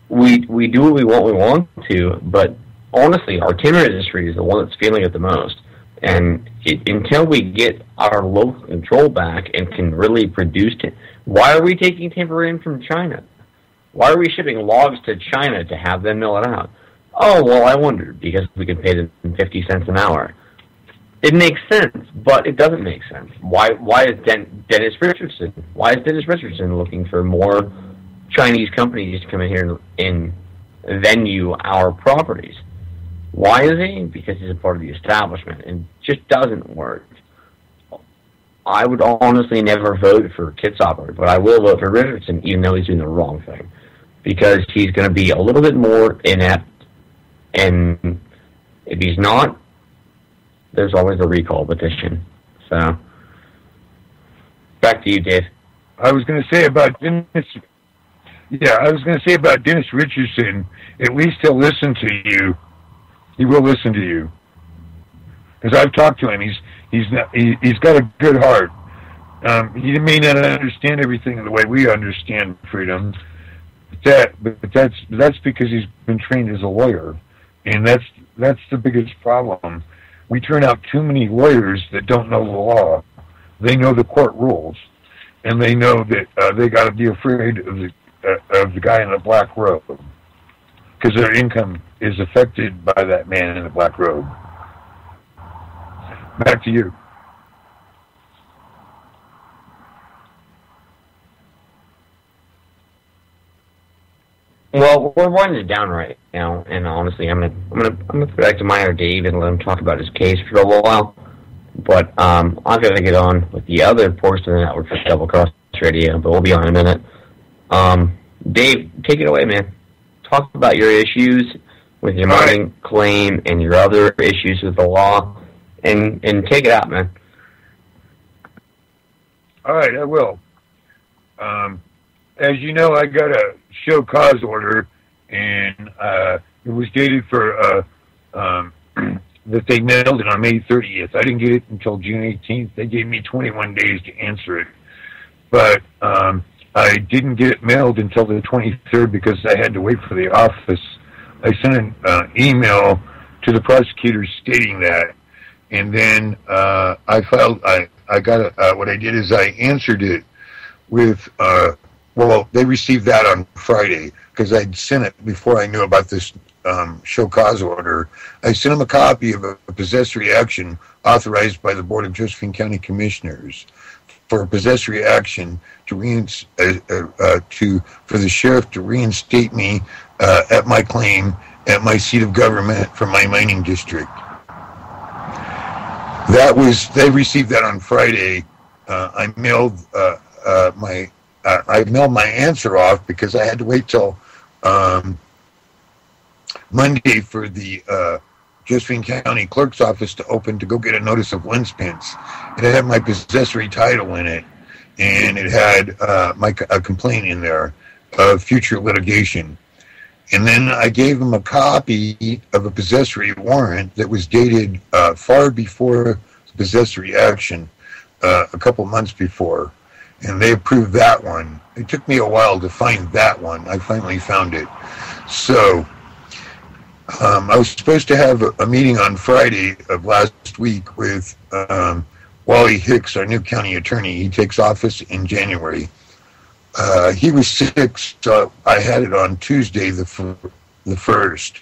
we do what we want to, but honestly, our timber industry is the one that's feeling it the most. And until we get our local control back and can really produce it, why are we taking timber in from China? Why are we shipping logs to China to have them mill it out? Oh, well, I wondered, because we can pay them 50 cents an hour. It makes sense, but it doesn't make sense. Why is Dennis Richardson? Why is Dennis Richardson looking for more Chinese companies to come in here and venue our properties? Why is he? Because he's a part of the establishment, and it just doesn't work. I would honestly never vote for Kitzhaber, but I will vote for Richardson, even though he's doing the wrong thing, because he's going to be a little bit more inept, and if he's not, there's always a recall petition. So, back to you, Dave. I was going to say about Dennis. Yeah, I was going to say about Dennis Richardson. At least he'll listen to you. He will listen to you, because I've talked to him. He's got a good heart. He may not understand everything the way we understand freedom, but that's because he's been trained as a lawyer, and that's the biggest problem. We turn out too many lawyers that don't know the law. They know the court rules, and they know that they got to be afraid of the guy in the black robe, because their income is affected by that man in the black robe. Back to you. Well, we're winding it down right now, and honestly, I'm gonna throw back to Meyer Dave and let him talk about his case for a while. But I've got to get on with the other portion of the network for Double Cross Radio, but we'll be on in a minute. Dave, take it away, man. Talk about your issues with your mining claim and your other issues with the law, and take it out, man. All right, I will. As you know, I got a show cause order, and it was dated for that they mailed it on May 30th. I didn't get it until June 18th. They gave me 21 days to answer it, but I didn't get it mailed until the 23rd because I had to wait for the office. I sent an email to the prosecutor stating that, and then I filed. I got what I did is I answered it with. Well, they received that on Friday because I'd sent it before I knew about this show cause order. I sent them a copy of a possessory action authorized by the Board of Josephine County Commissioners for a possessory action to for the sheriff to reinstate me at my claim at my seat of government for my mining district. They received that on Friday. I mailed I mailed my answer off because I had to wait till Monday for the Josephine County Clerk's office to open to go get a notice of Winspence. It had my possessory title in it, and it had a complaint in there of future litigation. And then I gave them a copy of a possessory warrant that was dated far before the possessory action, a couple months before. And they approved that one. It took me a while to find that one. I finally found it. So I was supposed to have a meeting on Friday of last week with Wally Hicks, our new county attorney. He takes office in January. He was sick, so I had it on Tuesday the 1st.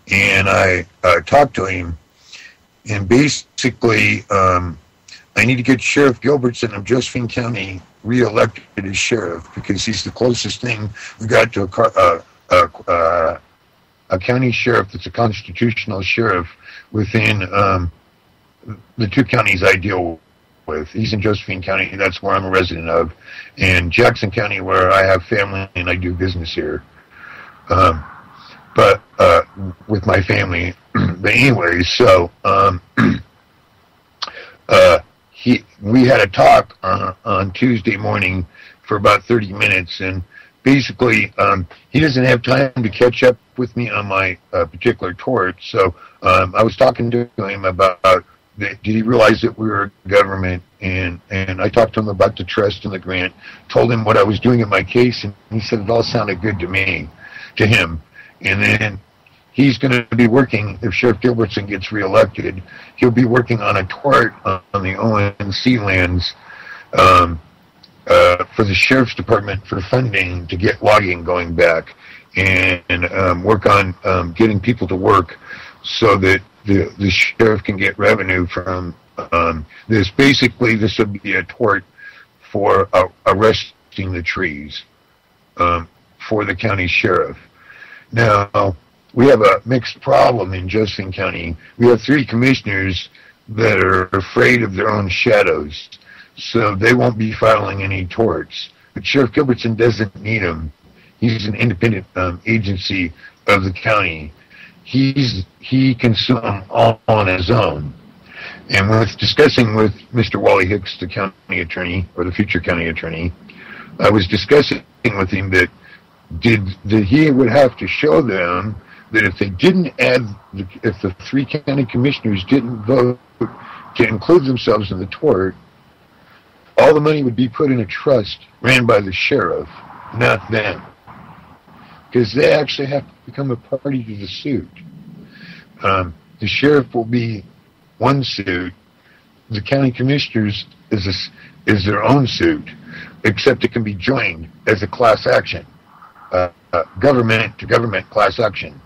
And I talked to him. And basically, I need to get Sheriff Gilbertson of Josephine County reelected as sheriff because he's the closest thing we got to a county sheriff that's a constitutional sheriff within the two counties I deal with. He's in Josephine County, that's where I'm a resident of, and Jackson County, where I have family and I do business here. But with my family. But anyway, so we had a talk on Tuesday morning for about 30 minutes, and basically, he doesn't have time to catch up with me on my particular tort. So I was talking to him about, did he realize that we were a government? And I talked to him about the trust and the grant, told him what I was doing in my case, and he said it all sounded good to him. And then he's going to be working, if Sheriff Gilbertson gets reelected, he'll be working on a tort on the ONC lands for the Sheriff's Department for funding to get logging going back, and work on getting people to work so that the sheriff can get revenue from this. Basically, this would be a tort for arresting the trees for the county sheriff. Now, we have a mixed problem in Josephine County. We have 3 commissioners that are afraid of their own shadows, so they won't be filing any torts. But Sheriff Gilbertson doesn't need them. He's an independent agency of the county. He can sue them all on his own. And with discussing with Mr. Wally Hicks, the county attorney, or the future county attorney, I was discussing with him that he would have to show them that if they didn't if the 3 county commissioners didn't vote to include themselves in the tort, all the money would be put in a trust ran by the sheriff, not them. Because they actually have to become a party to the suit. The sheriff will be one suit. The county commissioners is their own suit, except it can be joined as a class action, government to government class action.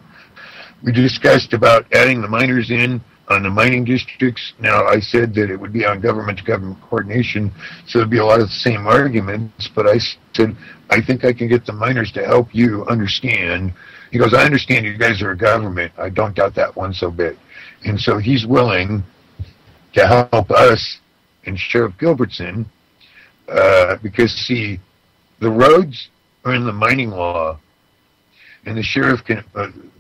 We discussed about adding the miners in on the mining districts. Now, I said that it would be on government to government coordination, so there'd be a lot of the same arguments, but I said, I think I can get the miners to help you understand. He goes, I understand you guys are a government. I don't doubt that one so bit. And so he's willing to help us and Sheriff Gilbertson, because, see, the roads are in the mining law, and the sheriff can,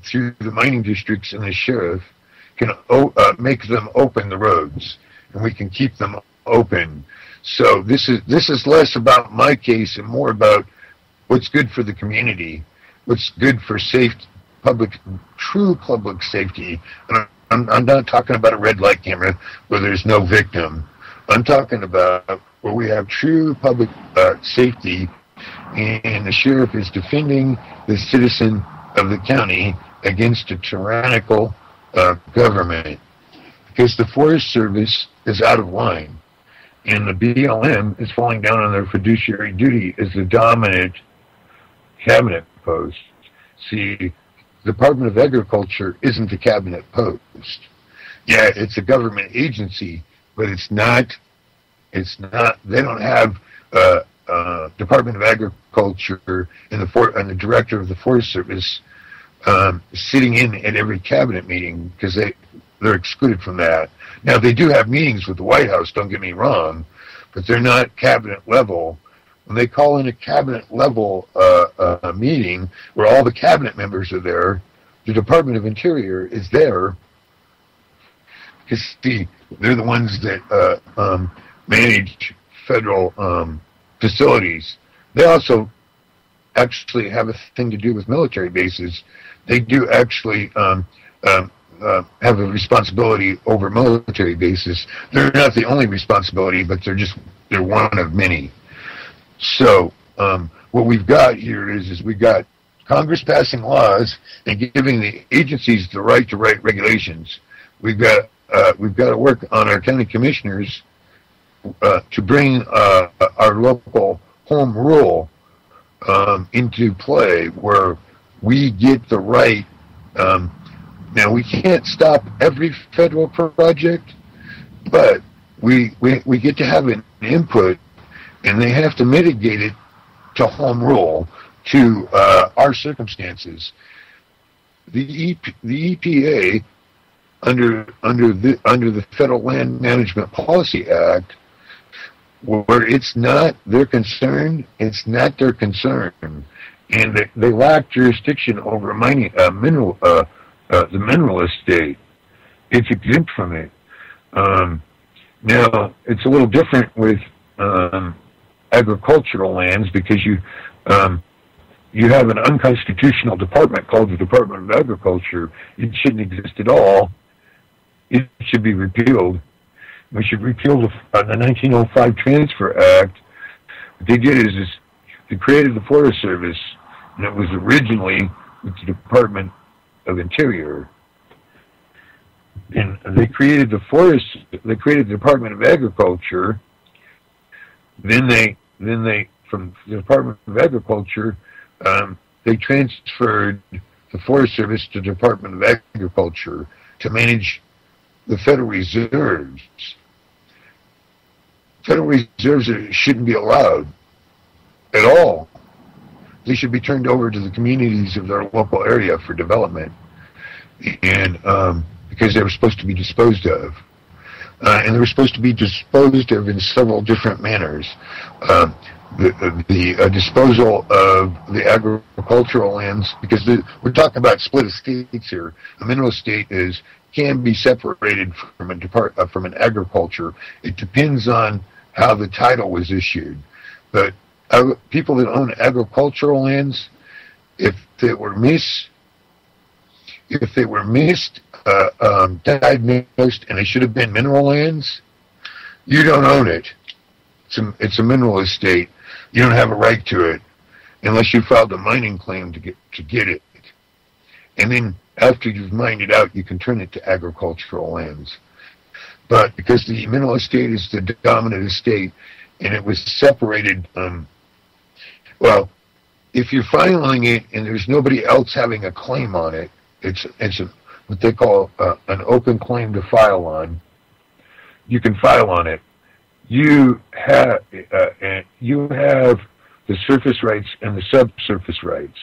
through the mining districts and the sheriff, can make them open the roads, and we can keep them open. So this is less about my case and more about what's good for the community, what's good for true public safety. And I'm not talking about a red light camera where there's no victim. I'm talking about where we have true public safety, and the sheriff is defending the citizen of the county against a tyrannical government, because the Forest Service is out of line, and the BLM is falling down on their fiduciary duty as the dominant cabinet post. See, the Department of Agriculture isn't a cabinet post. Yeah, it's a government agency, but it's not. They don't have Department of Agriculture and the director of the Forest Service sitting in at every cabinet meeting, because they're excluded from that. Now, they do have meetings with the White House, don't get me wrong, but they're not cabinet level. When they call in a cabinet level meeting where all the cabinet members are there, the Department of Interior is there, because, see, they're the ones that manage federal facilities. They also actually have a thing to do with military bases. They do actually have a responsibility over military bases. They're not the only responsibility, but they're one of many. So what we've got here is we've got Congress passing laws and giving the agencies the right to write regulations. We've got to work on our county commissioners to bring our local home rule into play, where we get the right. Now, we can't stop every federal project, but we get to have an input, and they have to mitigate it to home rule, to our circumstances. The EPA, under the Federal Land Management Policy Act, where it's not their concern, it's not their concern, and they lack jurisdiction over mining, the mineral estate. It's exempt from it. Now, it's a little different with agricultural lands, because you have an unconstitutional department called the Department of Agriculture. It shouldn't exist at all. It should be repealed. We should repeal the 1905 Transfer Act. What they did is they created the Forest Service, and it was originally with the Department of Interior. And they created the Department of Agriculture. Then they from the Department of Agriculture, they transferred the Forest Service to the Department of Agriculture to manage the Federal Reserves. Federal Reserves shouldn't be allowed at all. They should be turned over to the communities of their local area for development, and because they were supposed to be disposed of. And they were supposed to be disposed of in several different manners. The disposal of the agricultural lands, because we're talking about split estates here. A mineral estate can be separated from an agriculture. It depends on how the title was issued. But people that own agricultural lands, if they were diagnosed and they should have been mineral lands, you don't own it. It's a mineral estate. You don't have a right to it unless you filed a mining claim to get it. And then after you've mined it out, you can turn it to agricultural lands. But because the mineral estate is the dominant estate and it was separated, if you're filing it and there's nobody else having a claim on it, it's what they call an open claim to file on. You can file on it. You have the surface rights and the subsurface rights.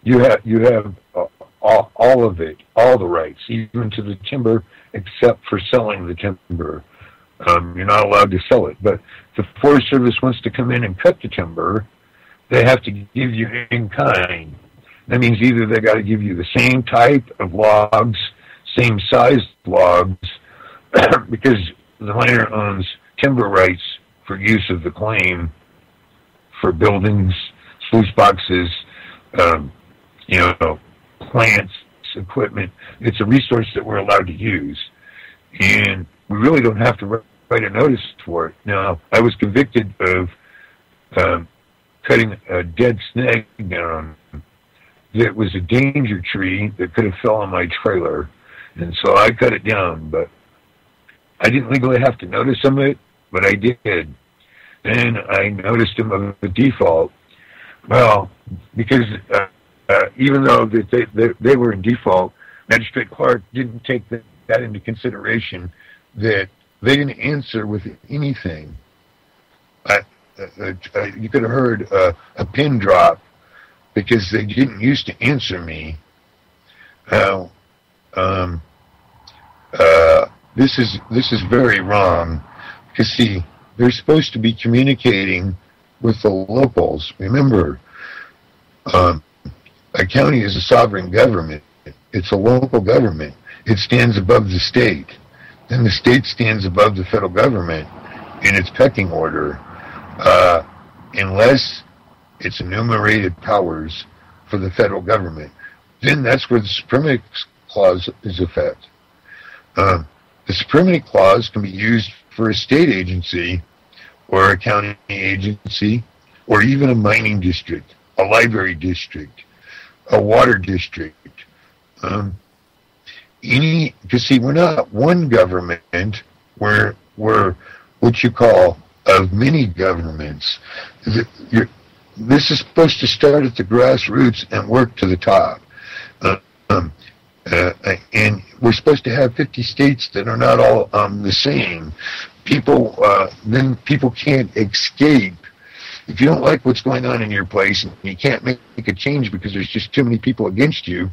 You have all of it, all the rights, even to the timber, except for selling the timber. You're not allowed to sell it. But if the Forest Service wants to come in and cut the timber, they have to give you in kind. That means either they got to give you the same type of logs, same sized logs, because the miner owns timber rights for use of the claim for buildings, sluice boxes, plants, equipment. It's a resource that we're allowed to use, and we really don't have to write a notice for it. Now, I was convicted of cutting a dead snag down. It was a danger tree that could have fell on my trailer, and so I cut it down, but I didn't legally have to notice him it, but I did. Then I noticed him of the default. Well, because even though they were in default, Magistrate Clark didn't take that into consideration, that they didn't answer with anything. You could have heard a pin drop because they didn't used to answer me. This is very wrong, because see, they're supposed to be communicating with the locals. Remember, a county is a sovereign government. It's a local government. It stands above the state. Then the state stands above the federal government in its pecking order, unless it's enumerated powers for the federal government. Then that's where the Supremacy Clause is effect. The Supremacy Clause can be used for a state agency or a county agency or even a mining district, a library district, a water district. Because see, we're not one government, we're what you call of many governments. This is supposed to start at the grassroots and work to the top. And we're supposed to have 50 states that are not all the same. Then people can't escape. If you don't like what's going on in your place and you can't make a change because there's just too many people against you,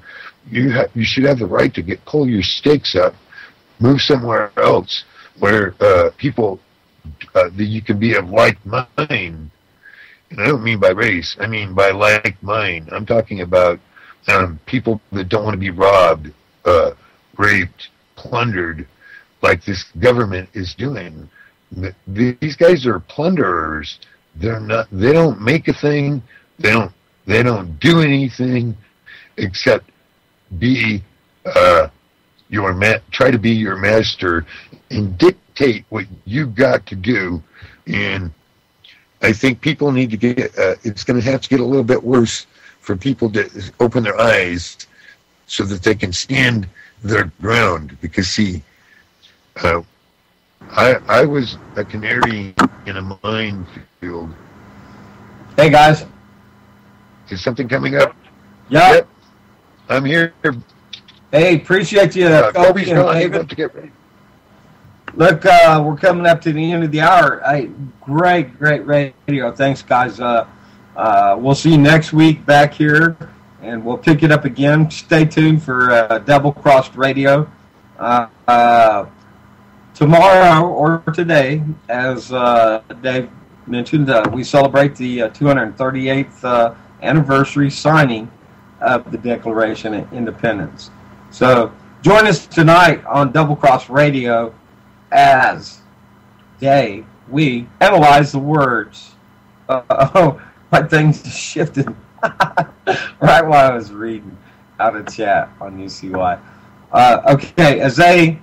you should have the right to pull your stakes up, move somewhere else where people that you can be of like mind. And I don't mean by race, I mean by like mind. I'm talking about people that don't want to be robbed, raped, plundered, like this government is doing. These guys are plunderers. They don't make a thing. They don't do anything except be try to be your master and dictate what you've got to do. And I think people need to get. It's going to have to get a little bit worse for people to open their eyes so that they can stand their ground. Because see, I was a canary in a minefield. Hey guys, is something coming up? Yep. I'm here. Hey, appreciate you, Kobe's and gone. David. To get ready. Look, we're coming up to the end of the hour. Hey, great radio. Thanks, guys. We'll see you next week back here, and we'll pick it up again. Stay tuned for Double Crossed Radio. Tomorrow or today, as Dave mentioned, we celebrate the 238th anniversary signing of the Declaration of Independence. So join us tonight on Double Cross Radio as we analyze the words. My things shifted right while I was reading out of chat on UCY. Okay, as they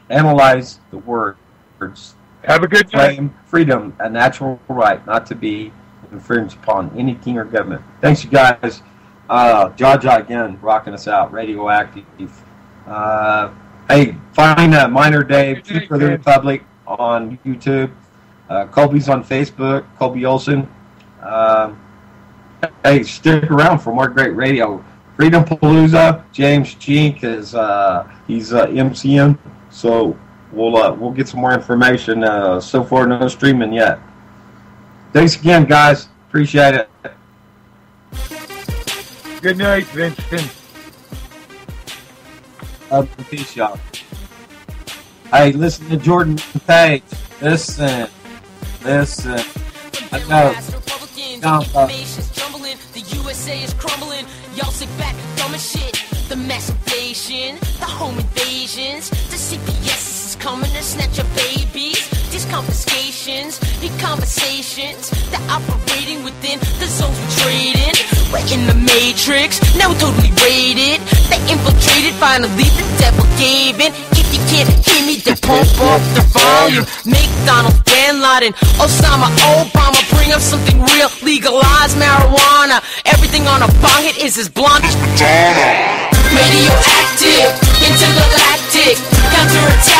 analyze the words. Have a good night. Freedom, a natural right not to be infringed upon any king or government. Thanks, you guys. Jaja again, rocking us out. Radioactive. Hey, find Minor Dave, Truth for the Republic on YouTube. Colby's on Facebook, Colby Olson. Hey, stick around for more great radio. Freedom Palooza, James Jink is he's MCM, so we'll get some more information. So far, no streaming yet. Thanks again, guys. Appreciate it. Good night, Vincent. Peace, y'all. Hey, listen to Jordan Page. Listen. I know. The USA is crumbling. Y'all sit back, dumb as shit. The mass invasion, the home invasions, the CPS is coming to snatch your babies. These confiscations, the conversations, they're operating within the zones we're trading. We're in the matrix, now we're totally raided. They infiltrated, finally the devil gave in. If you can't hear me, then pump up the volume. McDonald, Bin Laden, Osama, Obama, bring up something real. Legalize marijuana. Everything on a bong hit is as blonde as Madonna. Radioactive, intergalactic, counterattack.